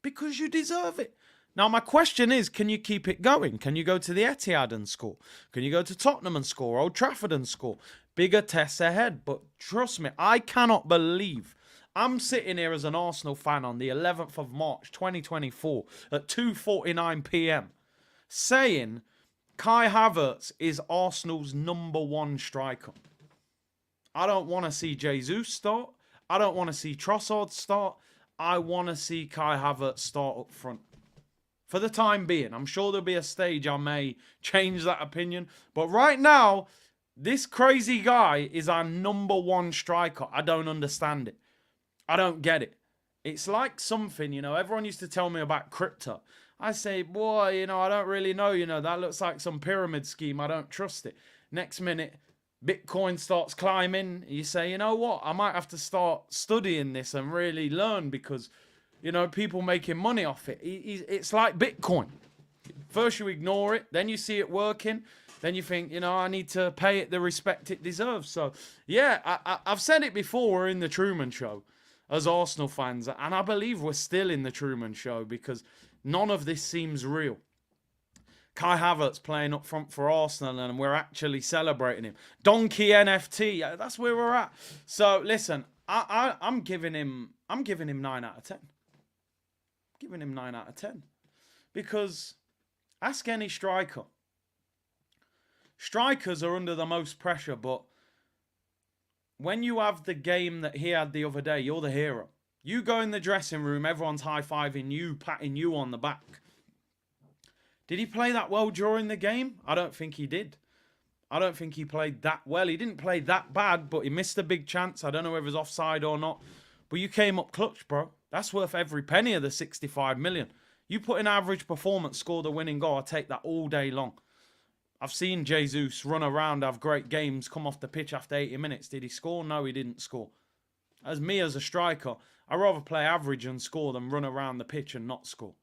Because you deserve it. Now, my question is, can you keep it going? Can you go to the Etihad and score? Can you go to Tottenham and score? Old Trafford and score? Bigger tests ahead. But trust me, I cannot believe I'm sitting here as an Arsenal fan on the 11th of March, 2024 at 2:49 p.m. saying Kai Havertz is Arsenal's #1 striker. I don't want to see Jesus start. I don't want to see Trossard start. I want to see Kai Havertz start up front. For the time being, I'm sure there'll be a stage I may change that opinion. But right now, this crazy guy is our #1 striker. I don't understand it. I don't get it. It's like something, everyone used to tell me about crypto. I say, boy, I don't really know, that looks like some pyramid scheme. I don't trust it. Next minute, Bitcoin starts climbing. You say, you know what? I might have to start studying this and really learn because, people making money off it. It's like Bitcoin. First you ignore it, then you see it working. Then you think, I need to pay it the respect it deserves. So, yeah, I've said it before. We're in the Truman Show as Arsenal fans. And I believe we're still in the Truman Show because none of this seems real. Kai Havertz playing up front for Arsenal and we're actually celebrating him. Donkey NFT, that's where we're at. So, listen, I'm giving him 9 out of 10. Giving him 9 out of 10. Because ask any striker. Strikers are under the most pressure, but when you have the game that he had the other day, you're the hero. You go in the dressing room, everyone's high-fiving you, patting you on the back. Did he play that well during the game? I don't think he did. I don't think he played that well. He didn't play that bad, but he missed a big chance. I don't know if it was offside or not. But you came up clutch, bro. That's worth every penny of the 65 million. You put in average performance, score the winning goal, I'll take that all day long. I've seen Jesus run around, have great games, come off the pitch after 80 minutes. Did he score? No, he didn't score. As me as a striker, I'd rather play average and score than run around the pitch and not score.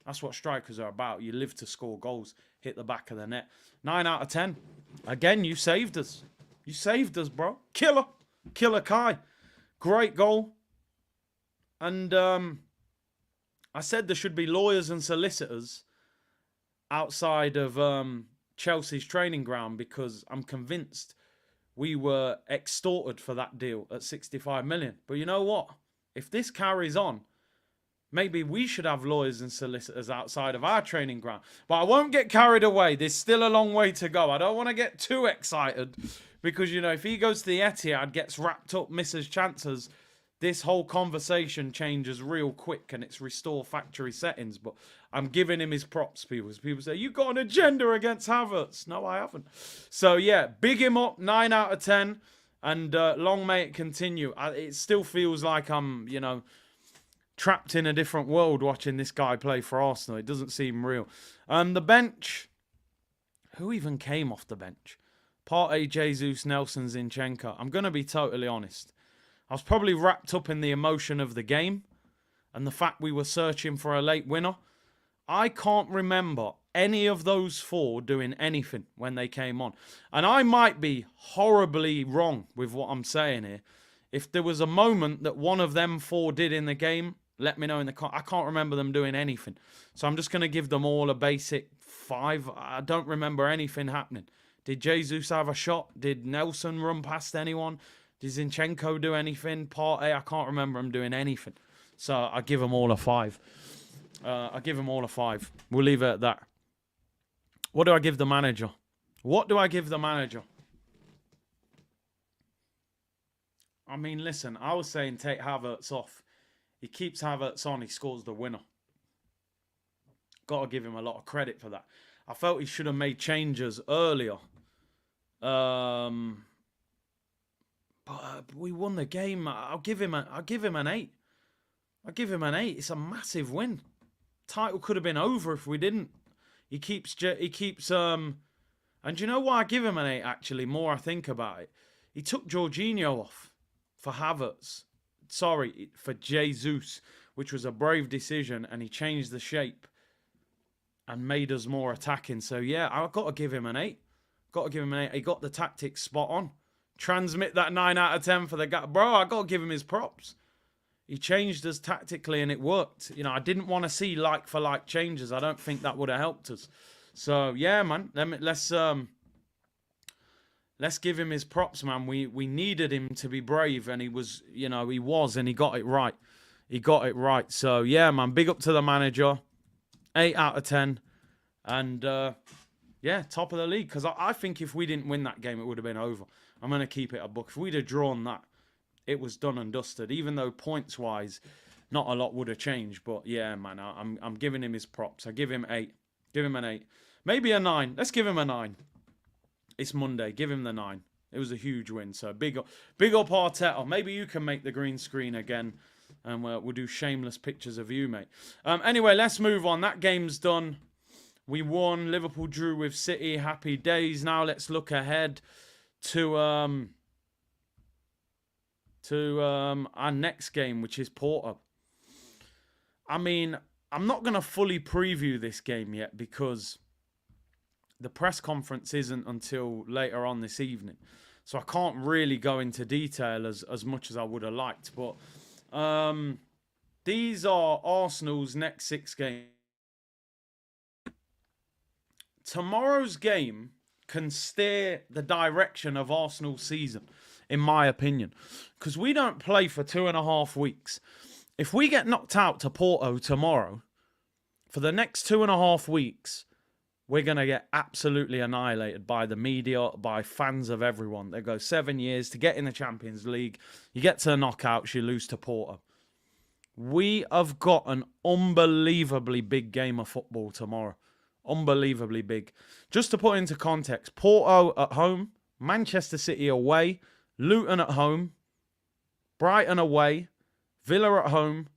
That's what strikers are about. You live to score goals, hit the back of the net. 9 out of 10. Again, you saved us. You saved us, bro. Killer. Killer Kai. Great goal. And I said there should be lawyers and solicitors outside of Chelsea's training ground because I'm convinced we were extorted for that deal at 65 million. But you know what? If this carries on, maybe we should have lawyers and solicitors outside of our training ground. But I won't get carried away. There's still a long way to go. I don't want to get too excited because, if he goes to the Etihad, gets wrapped up, misses chances, this whole conversation changes real quick and it's restore factory settings. But I'm giving him his props, people. People say, you got an agenda against Havertz. No, I haven't. So, yeah, big him up, 9 out of 10. And long may it continue. It still feels like I'm, trapped in a different world watching this guy play for Arsenal. It doesn't seem real. The bench. Who even came off the bench? Partey, Jesus, Nelson, Zinchenko. I'm going to be totally honest. I was probably wrapped up in the emotion of the game and the fact we were searching for a late winner. I can't remember any of those four doing anything when they came on. And I might be horribly wrong with what I'm saying here. If there was a moment that one of them four did in the game, let me know in the comments. I can't remember them doing anything. So I'm just going to give them all a basic 5. I don't remember anything happening. Did Jesus have a shot? Did Nelson run past anyone? Did Zinchenko do anything? Partey, I can't remember him doing anything. So I give them all a 5. I give them all a 5. We'll leave it at that. What do I give the manager? What do I give the manager? I mean, listen, I was saying take Havertz off. He keeps Havertz on, he scores the winner. Got to give him a lot of credit for that. I felt he should have made changes earlier. But we won the game. I'll give him an 8. I'll give him an 8. It's a massive win. Title could have been over if we didn't. He keeps and do you know why I give him an 8 actually? More I think about it. He took Jorginho off for Havertz. Sorry, for Jesus, which was a brave decision, and he changed the shape and made us more attacking. So yeah, I've got to give him an 8. Got to give him an 8. He got the tactics spot on. Transmit that 9 out of 10 for the guy. Bro, I got to give him his props. He changed us tactically and it worked. You know, I didn't want to see like for like changes. I don't think that would have helped us. So yeah, man, let's give him his props, man. We needed him to be brave, and he was, and he got it right. He got it right. So yeah, man, big up to the manager. 8 out of 10. And yeah, top of the league. Because I think if we didn't win that game, it would have been over. I'm going to keep it a book. If we'd have drawn that, it was done and dusted. Even though points-wise, not a lot would have changed. But yeah, man, I'm giving him his props. I give him 8. Give him an 8. Maybe a 9. Let's give him a 9. It's Monday. Give him the 9. It was a huge win. So big up Arteta. Maybe you can make the green screen again. And we'll do shameless pictures of you, mate. Anyway, let's move on. That game's done. We won. Liverpool drew with City. Happy days. Now let's look ahead to our next game, which is Porto. I mean, I'm not going to fully preview this game yet because the press conference isn't until later on this evening. So I can't really go into detail as much as I would have liked. But these are Arsenal's next 6 games. Tomorrow's game can steer the direction of Arsenal's season, in my opinion. Because we don't play for 2.5 weeks. If we get knocked out to Porto tomorrow, for the next 2.5 weeks, we're going to get absolutely annihilated by the media, by fans of everyone. They go 7 years to get in the Champions League. You get to the knockouts, you lose to Porto. We have got an unbelievably big game of football tomorrow. Unbelievably big. Just to put into context, Porto at home, Manchester City away, Luton at home, Brighton away, Villa at home,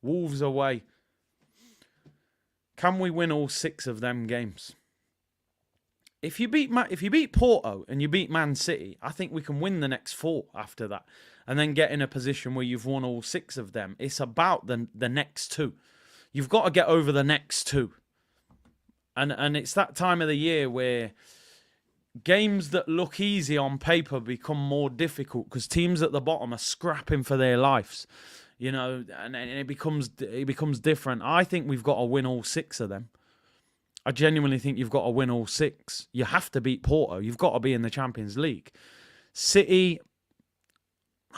Wolves away. Can we win all 6 of them games? If you beat Porto and you beat Man City, I think we can win the next 4 after that. And then get in a position where you've won all 6 of them. It's about the next 2. You've got to get over the next 2. And it's that time of the year where games that look easy on paper become more difficult because teams at the bottom are scrapping for their lives. You know, and it becomes different. I think we've got to win all 6 of them. I genuinely think you've got to win all 6. You have to beat Porto. You've got to be in the Champions League. City,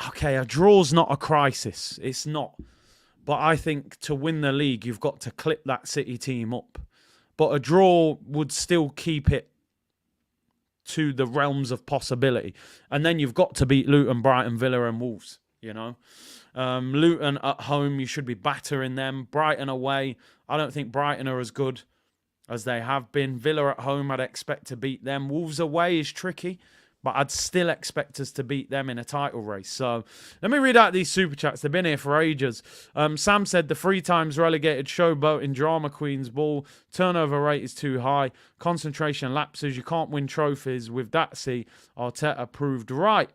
okay, a draw's not a crisis. It's not. But I think to win the league, you've got to clip that City team up. But a draw would still keep it to the realms of possibility. And then you've got to beat Luton, Brighton, Villa and Wolves, you know. Luton at home, you should be battering them. Brighton away, I don't think Brighton are as good as they have been. Villa at home, I'd expect to beat them. Wolves away is tricky, but I'd still expect us to beat them in a title race. So let me read out these super chats. They've been here for ages. Sam said the 3 times relegated showboating drama queens ball. Turnover rate is too high. Concentration lapses. You can't win trophies with that. See, Arteta proved right.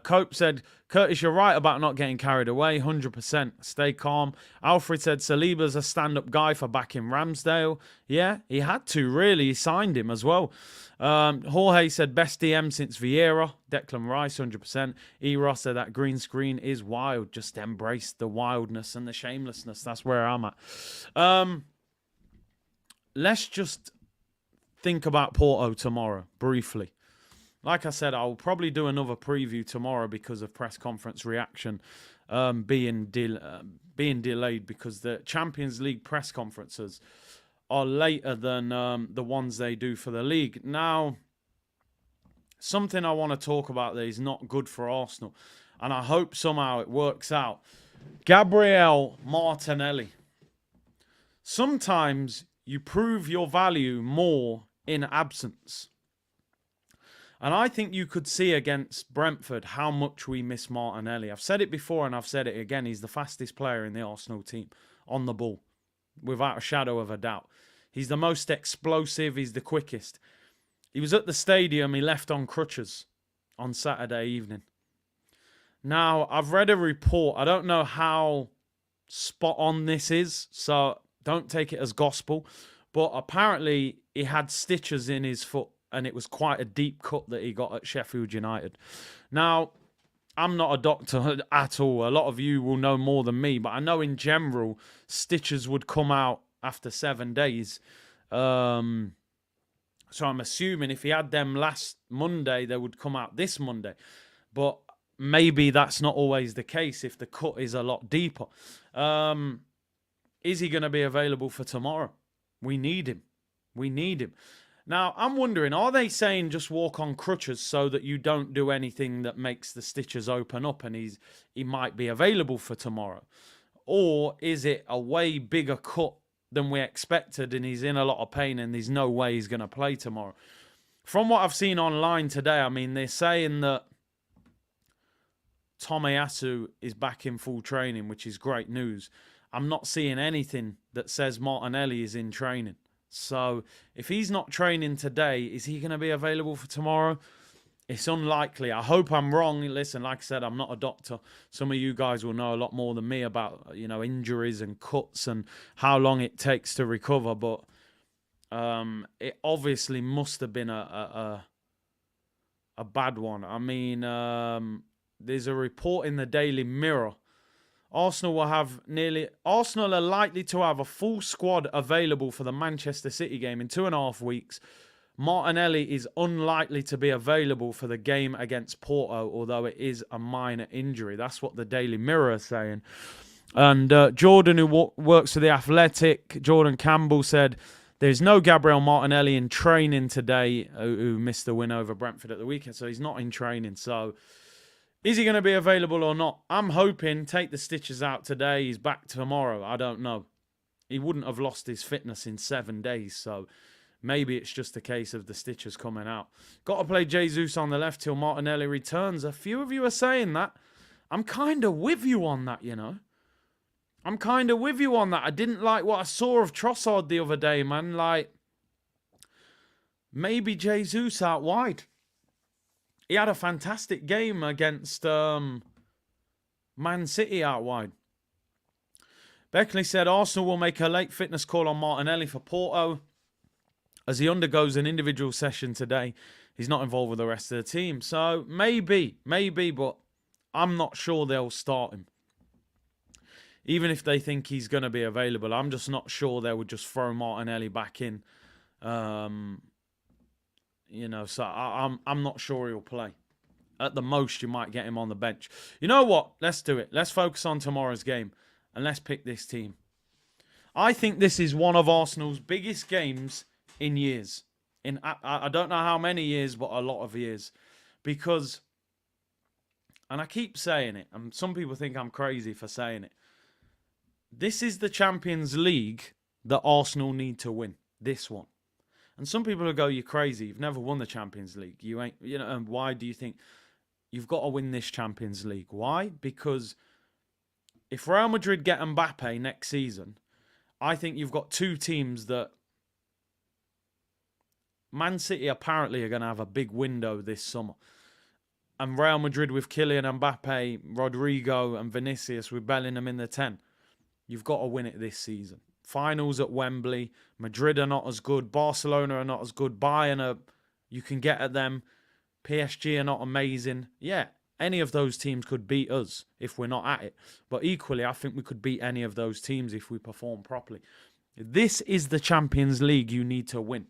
Cope said, Curtis, you're right about not getting carried away. 100%. Stay calm. Alfred said, Saliba's a stand-up guy for back in Ramsdale. Yeah, he had to, really. He signed him as well. Jorge said, best DM since Vieira. Declan Rice, 100%. Eros said, that green screen is wild. Just embrace the wildness and the shamelessness. That's where I'm at. Let's just think about Porto tomorrow, briefly. Like I said, I'll probably do another preview tomorrow because of press conference reaction being delayed because the Champions League press conferences are later than the ones they do for the league. Now, something I want to talk about that is not good for Arsenal, and I hope somehow it works out. Gabriel Martinelli. Sometimes you prove your value more in absence. And I think you could see against Brentford how much we miss Martinelli. I've said it before and I've said it again. He's the fastest player in the Arsenal team on the ball, without a shadow of a doubt. He's the most explosive. He's the quickest. He was at the stadium. He left on crutches on Saturday evening. Now, I've read a report. I don't know how spot on this is, so don't take it as gospel. But apparently, he had stitches in his foot. And it was quite a deep cut that he got at Sheffield United. Now, I'm not a doctor at all. A lot of you will know more than me. But I know in general, stitches would come out after 7 days. So I'm assuming if he had them last Monday, they would come out this Monday. But maybe that's not always the case if the cut is a lot deeper. Is he going to be available for tomorrow? We need him. We need him. Now, I'm wondering, are they saying just walk on crutches so that you don't do anything that makes the stitches open up and he might be available for tomorrow? Or is it a way bigger cut than we expected and he's in a lot of pain and there's no way he's going to play tomorrow? From what I've seen online today, I mean, they're saying that Tomiyasu is back in full training, which is great news. I'm not seeing anything that says Martinelli is in training. So, if he's not training today, is he going to be available for tomorrow? It's unlikely. I hope I'm wrong. Listen, like I said, I'm not a doctor. Some of you guys will know a lot more than me about, injuries and cuts and how long it takes to recover. But it obviously must have been a bad one. I mean, there's a report in the Daily Mirror. Arsenal are likely to have a full squad available for the Manchester City game in 2.5 weeks. Martinelli is unlikely to be available for the game against Porto, although it is a minor injury. That's what the Daily Mirror is saying. And Jordan, who works for The Athletic, Jordan Campbell, said, there's no Gabriel Martinelli in training today, who missed the win over Brentford at the weekend. So he's not in training. So is he going to be available or not? I'm hoping, take the stitches out today, he's back tomorrow. I don't know. He wouldn't have lost his fitness in 7 days, so maybe it's just a case of the stitches coming out. Got to play Jesus on the left till Martinelli returns. A few of you are saying that. I'm kind of with you on that, I'm kind of with you on that. I didn't like what I saw of Trossard the other day, man. Like, maybe Jesus out wide. He had a fantastic game against Man City out wide. Beckley said Arsenal will make a late fitness call on Martinelli for Porto as he undergoes an individual session today. He's not involved with the rest of the team. So maybe, but I'm not sure they'll start him. Even if they think he's going to be available, I'm just not sure they would just throw Martinelli back in. So I'm not sure he'll play. At the most, you might get him on the bench. You know what? Let's do it. Let's focus on tomorrow's game and let's pick this team. I think this is one of Arsenal's biggest games in years. I don't know how many years, but a lot of years. Because, and I keep saying it, and some people think I'm crazy for saying it, this is the Champions League that Arsenal need to win. This one. And some people will go, you're crazy. You've never won the Champions League. You ain't, and why do you think you've got to win this Champions League? Why? Because if Real Madrid get Mbappe next season, I think you've got two teams that Man City apparently are going to have a big window this summer. and Real Madrid with Kylian Mbappe, Rodrigo and Vinicius with Bellingham in the 10. You've got to win it this season. Finals at Wembley. Madrid are not as good. Barcelona are not as good. Bayern are, you can get at them. PSG are not amazing. Yeah, any of those teams could beat us if we're not at it. But equally, I think we could beat any of those teams if we perform properly. This is the Champions League you need to win.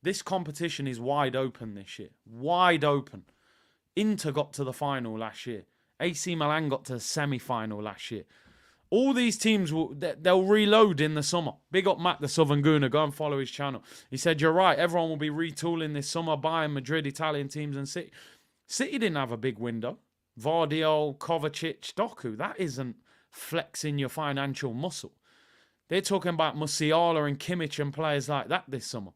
This competition is wide open this year. Wide open. Inter got to the final last year. AC Milan got to the semi-final last year. All these teams, they'll reload in the summer. Big up Matt, the Southern Gooner. Go and follow his channel. He said, you're right. Everyone will be retooling this summer. Bayern, Madrid, Italian teams and City. City didn't have a big window. Vardiol, Kovacic, Doku. That isn't flexing your financial muscle. They're talking about Musiala and Kimmich and players like that this summer.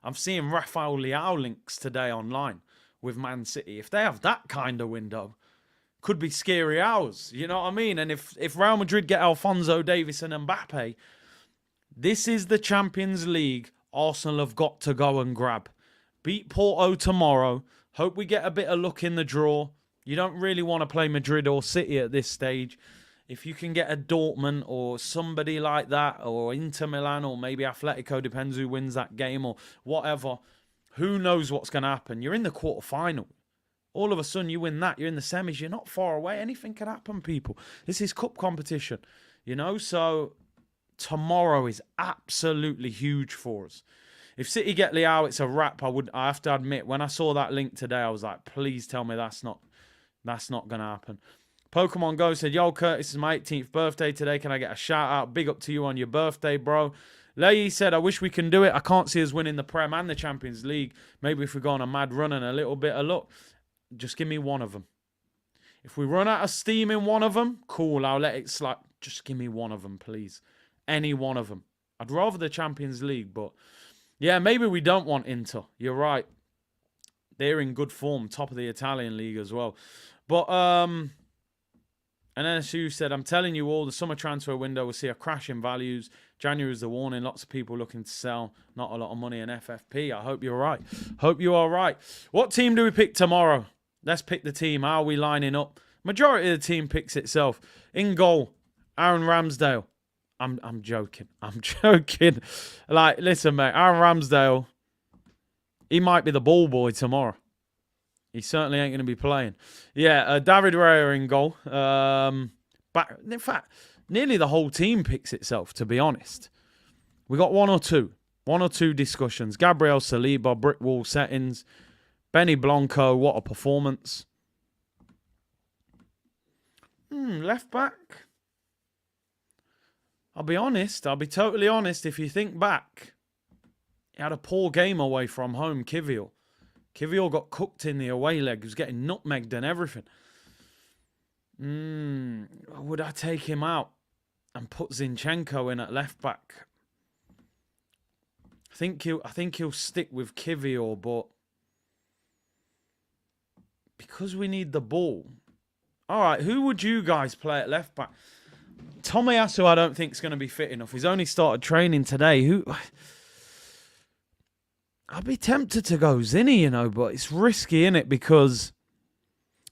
I'm seeing Rafael Leao links today online with Man City. If they have that kind of window, could be scary hours. You know what I mean? And if Real Madrid get Alphonso Davies and Mbappe, this is the Champions League Arsenal have got to go and grab. Beat Porto tomorrow. Hope we get a bit of luck in the draw. You don't really want to play Madrid or City at this stage. If you can get a Dortmund or somebody like that, or Inter Milan, or maybe Atletico, depends who wins that game or whatever, who knows what's going to happen. You're in the quarterfinal. All of a sudden, you win that. You're in the semis. You're not far away. Anything can happen, people. This is cup competition, you know? So tomorrow is absolutely huge for us. If City get Leao, it's a wrap. I have to admit, when I saw that link today, I was like, please tell me that's not going to happen. Pokemon Go said, yo, Curtis, it's my 18th birthday today. Can I get a shout out? Big up to you on your birthday, bro. Leahy said, I wish we can do it. I can't see us winning the Prem and the Champions League. Maybe if we go on a mad run and a little bit of luck. Just give me one of them. If we run out of steam in one of them, cool, I'll let it slide. Just give me one of them, please. Any one of them. I'd rather the Champions League, but yeah, maybe we don't want Inter. You're right. They're in good form, top of the Italian league as well. But, and then Sue said, I'm telling you all, the summer transfer window will see a crash in values. January is the warning. Lots of people looking to sell. Not a lot of money in FFP. I hope you're right. Hope you are right. What team do we pick tomorrow? Let's pick the team. How are we lining up? Majority of the team picks itself. In goal, Aaron Ramsdale. I'm joking. I'm joking. Like, listen, mate. Aaron Ramsdale, he might be the ball boy tomorrow. He certainly ain't going to be playing. Yeah, David Raya in goal. In fact, nearly the whole team picks itself, to be honest. We got one or two discussions. Gabriel Saliba, brick wall settings. Benny Blanco, what a performance. Left back. I'll be honest. I'll be totally honest. If you think back, he had a poor game away from home, Kivior. Kivior got cooked in the away leg. He was getting nutmegged and everything. Would I take him out and put Zinchenko in at left back? I think he'll stick with Kivior, but because we need the ball. All right, who would you guys play at left back? Tomiyasu, I don't think is going to be fit enough. He's only started training today. I'd be tempted to go Zinny, you know, but it's risky, innit? Because,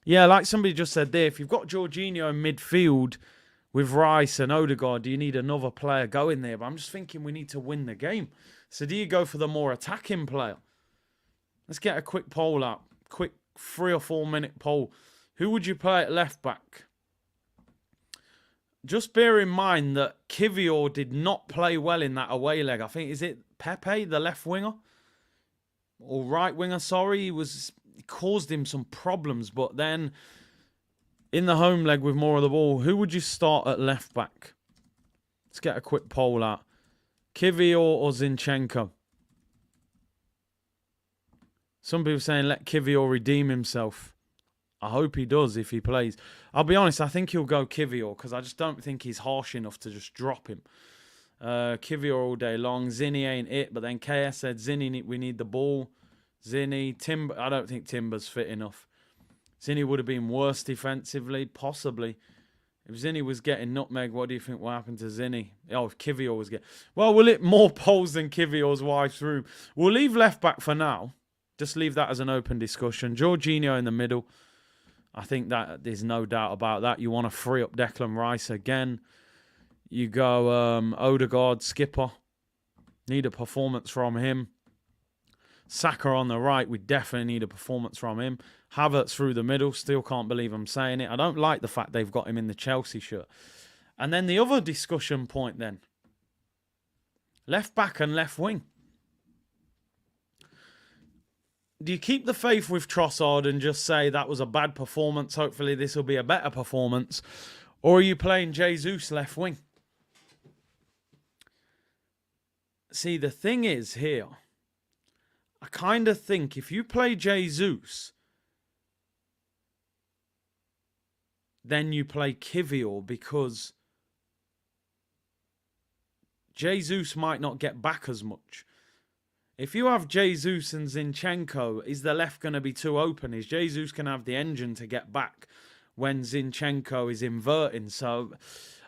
yeah, like somebody just said there, if you've got Jorginho in midfield with Rice and Odegaard, do you need another player going there? But I'm just thinking we need to win the game. So do you go for the more attacking player? Let's get a quick poll out. Quick 3 or 4 minute poll. Who would you play at left back? Just bear in mind that Kivior did not play well in that away leg. I think, is it Pepe, the left winger? Or right winger, sorry. It caused him some problems. But then in the home leg with more of the ball, who would you start at left back? Let's get a quick poll out. Kivior or Zinchenko? Some people saying let Kivior redeem himself. I hope he does if he plays. I'll be honest, I think he'll go Kivior because I just don't think he's harsh enough to just drop him. Kivior all day long. Zinny ain't it, but then KS said Zinny, we need the ball. Zinny, Timber, I don't think Timber's fit enough. Zinny would have been worse defensively, possibly. If Zinny was getting nutmeg, what do you think will happen to Zinny? Oh, if Kivior was getting... Well, we'll hit more polls than Kivior's wife's room. We'll leave left back for now. Just leave that as an open discussion. Jorginho in the middle. I think that there's no doubt about that. You want to free up Declan Rice again. You go Odegaard, skipper. Need a performance from him. Saka on the right. We definitely need a performance from him. Havertz through the middle. Still can't believe I'm saying it. I don't like the fact they've got him in the Chelsea shirt. And then the other discussion point then. Left back and left wing. Do you keep the faith with Trossard and just say that was a bad performance? Hopefully this will be a better performance. Or are you playing Jesus left wing? See, the thing is here, I kind of think if you play Jesus, then you play Kivior, because Jesus might not get back as much. If you have Jesus and Zinchenko, is the left going to be too open? Is Jesus going to have the engine to get back when Zinchenko is inverting? So,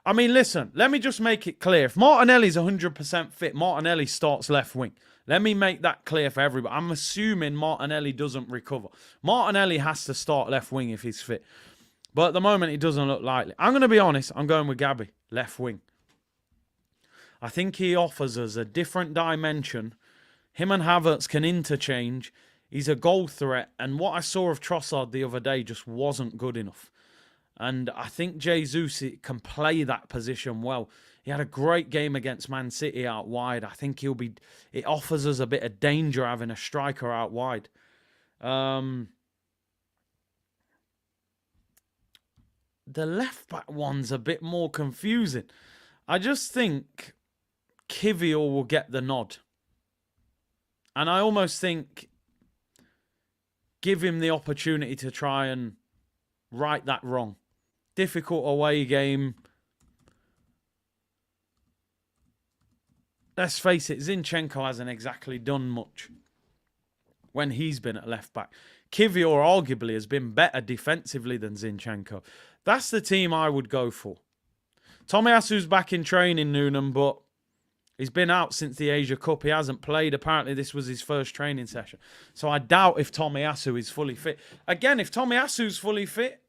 I mean, listen, let me just make it clear. If Martinelli's 100% fit, Martinelli starts left wing. Let me make that clear for everybody. I'm assuming Martinelli doesn't recover. Martinelli has to start left wing if he's fit. But at the moment, it doesn't look likely. I'm going to be honest. I'm going with Gabby, left wing. I think he offers us a different dimension. Him and Havertz can interchange. He's a goal threat. And what I saw of Trossard the other day just wasn't good enough. And I think Jesus can play that position well. He had a great game against Man City out wide. I think it offers us a bit of danger having a striker out wide. The left back one's a bit more confusing. I just think Kivior will get the nod. And I almost think give him the opportunity to try and right that wrong. Difficult away game. Let's face it, Zinchenko hasn't exactly done much when he's been at left back. Kivior arguably has been better defensively than Zinchenko. That's the team I would go for. Tomiyasu's back in training, Noonan, but he's been out since the Asia Cup. He hasn't played. Apparently, this was his first training session. So I doubt if Tomiyasu is fully fit. Again, if Tomiyasu's fully fit,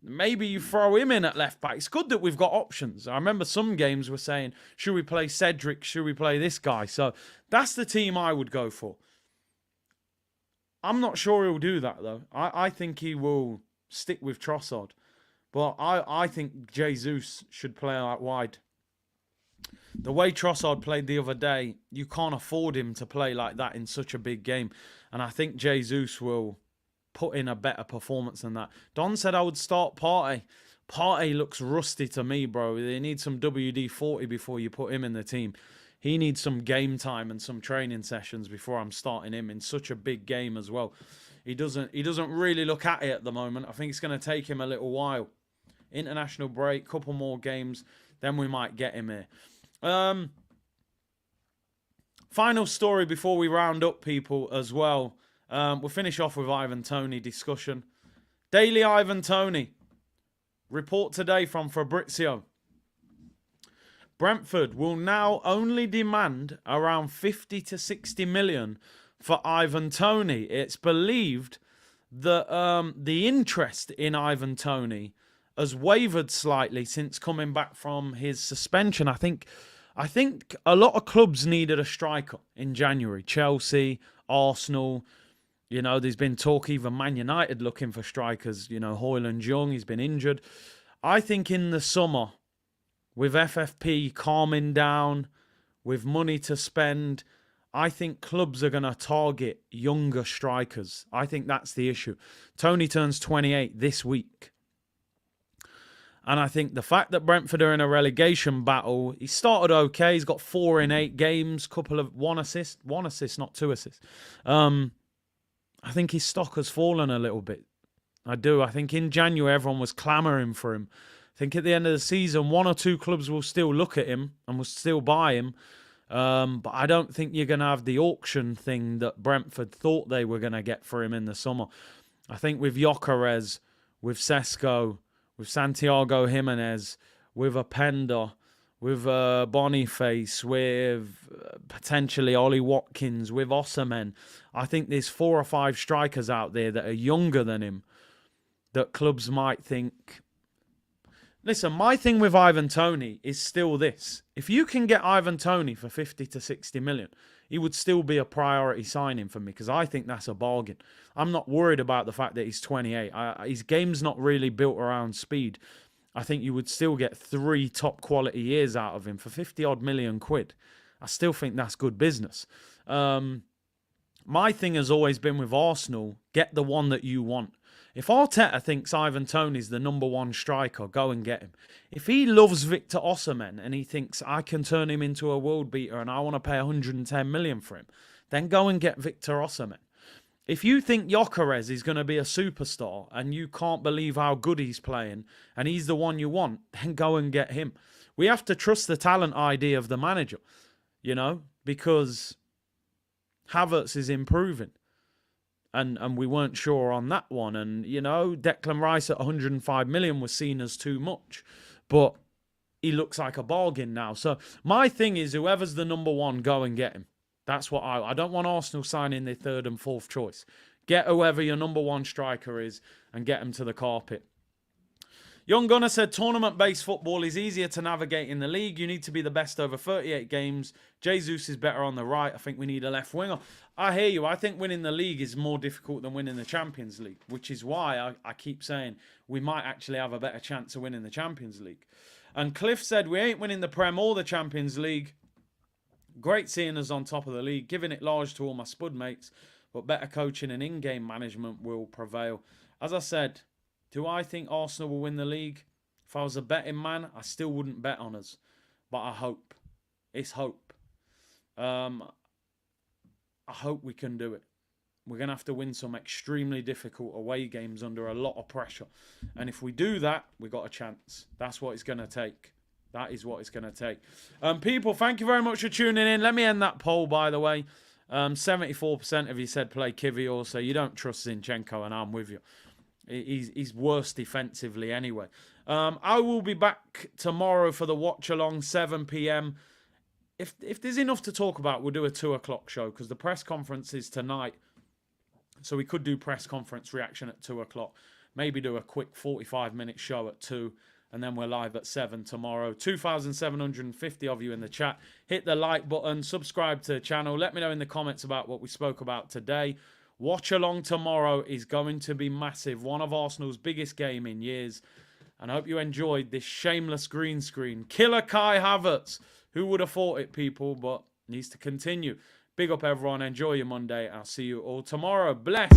maybe you throw him in at left back. It's good that we've got options. I remember some games were saying, should we play Cedric? Should we play this guy? So that's the team I would go for. I'm not sure he'll do that, though. I think he will stick with Trossard. But I think Jesus should play out wide. The way Trossard played the other day, you can't afford him to play like that in such a big game. And I think Jesus will put in a better performance than that. Don said I would start Partey. Partey looks rusty to me, bro. They need some WD-40 before you put him in the team. He needs some game time and some training sessions before I'm starting him in such a big game as well. He doesn't really look at it at the moment. I think it's going to take him a little while. International break, couple more games, then we might get him here. Final story before we round up, people, as well. We'll finish off with Ivan Toney discussion. Daily Ivan Toney. Report today from Fabrizio. Brentford will now only demand around 50 to 60 million for Ivan Toney. It's believed that the interest in Ivan Toney has wavered slightly since coming back from his suspension. I think a lot of clubs needed a striker in January. Chelsea, Arsenal. You know, there's been talk even Man United looking for strikers. You know, Højlund Young, he's been injured. I think in the summer, with FFP calming down, with money to spend, I think clubs are going to target younger strikers. I think that's the issue. Toney turns 28 this week. And I think the fact that Brentford are in a relegation battle, he started okay. He's got 4 in 8 games, one assist, not 2 assists. I think his stock has fallen a little bit. I do. I think in January, everyone was clamouring for him. I think at the end of the season, 1 or 2 clubs will still look at him and will still buy him. But I don't think you're going to have the auction thing that Brentford thought they were going to get for him in the summer. I think with Gyökeres, with Sesko, with Santiago Jimenez, with Openda, with Boniface, with potentially Ollie Watkins, with Osimhen. I think there's 4 or 5 strikers out there that are younger than him that clubs might think. Listen, my thing with Ivan Toney is still this. If you can get Ivan Toney for 50 to 60 million, he would still be a priority signing for me because I think that's a bargain. I'm not worried about the fact that he's 28. His game's not really built around speed. I think you would still get 3 top quality years out of him for 50 odd million quid. I still think that's good business. My thing has always been with Arsenal, get the one that you want. If Arteta thinks Ivan Toney's the number 1 striker, go and get him. If he loves Victor Osimhen and he thinks I can turn him into a world beater and I want to pay 110 million for him, then go and get Victor Osimhen. If you think Gyökeres is going to be a superstar and you can't believe how good he's playing and he's the one you want, then go and get him. We have to trust the talent idea of the manager, because Havertz is improving. And we weren't sure on that one. And, Declan Rice at 105 million was seen as too much. But he looks like a bargain now. So my thing is, whoever's the number 1, go and get him. That's what I don't want Arsenal signing their 3rd and 4th choice. Get whoever your number 1 striker is and get him to the carpet. Young Gunner said, tournament-based football is easier to navigate in the league. You need to be the best over 38 games. Jesus is better on the right. I think we need a left winger. I hear you. I think winning the league is more difficult than winning the Champions League, which is why I keep saying we might actually have a better chance of winning the Champions League. And Cliff said, we ain't winning the Prem or the Champions League. Great seeing us on top of the league, giving it large to all my Spud mates, but better coaching and in-game management will prevail. As I said, do I think Arsenal will win the league? If I was a betting man, I still wouldn't bet on us. But I hope. It's hope. I hope we can do it. We're going to have to win some extremely difficult away games under a lot of pressure. And if we do that, we've got a chance. That's what it's going to take. That is what it's going to take. People, thank you very much for tuning in. Let me end that poll, by the way. 74% of you said play Kivior, so you don't trust Zinchenko, and I'm with you. He's worse defensively anyway. I will be back tomorrow for the watch-along, 7 p.m. If there's enough to talk about, we'll do a 2 o'clock show, because the press conference is tonight. So we could do press conference reaction at 2 o'clock. Maybe do a quick 45-minute show at 2. And then we're live at 7 tomorrow. 2,750 of you in the chat. Hit the like button. Subscribe to the channel. Let me know in the comments about what we spoke about today. Watch along tomorrow is going to be massive. One of Arsenal's biggest game in years. And I hope you enjoyed this shameless green screen. Killer Kai Havertz. Who would have thought it, people? But needs to continue. Big up, everyone. Enjoy your Monday. I'll see you all tomorrow. Bless.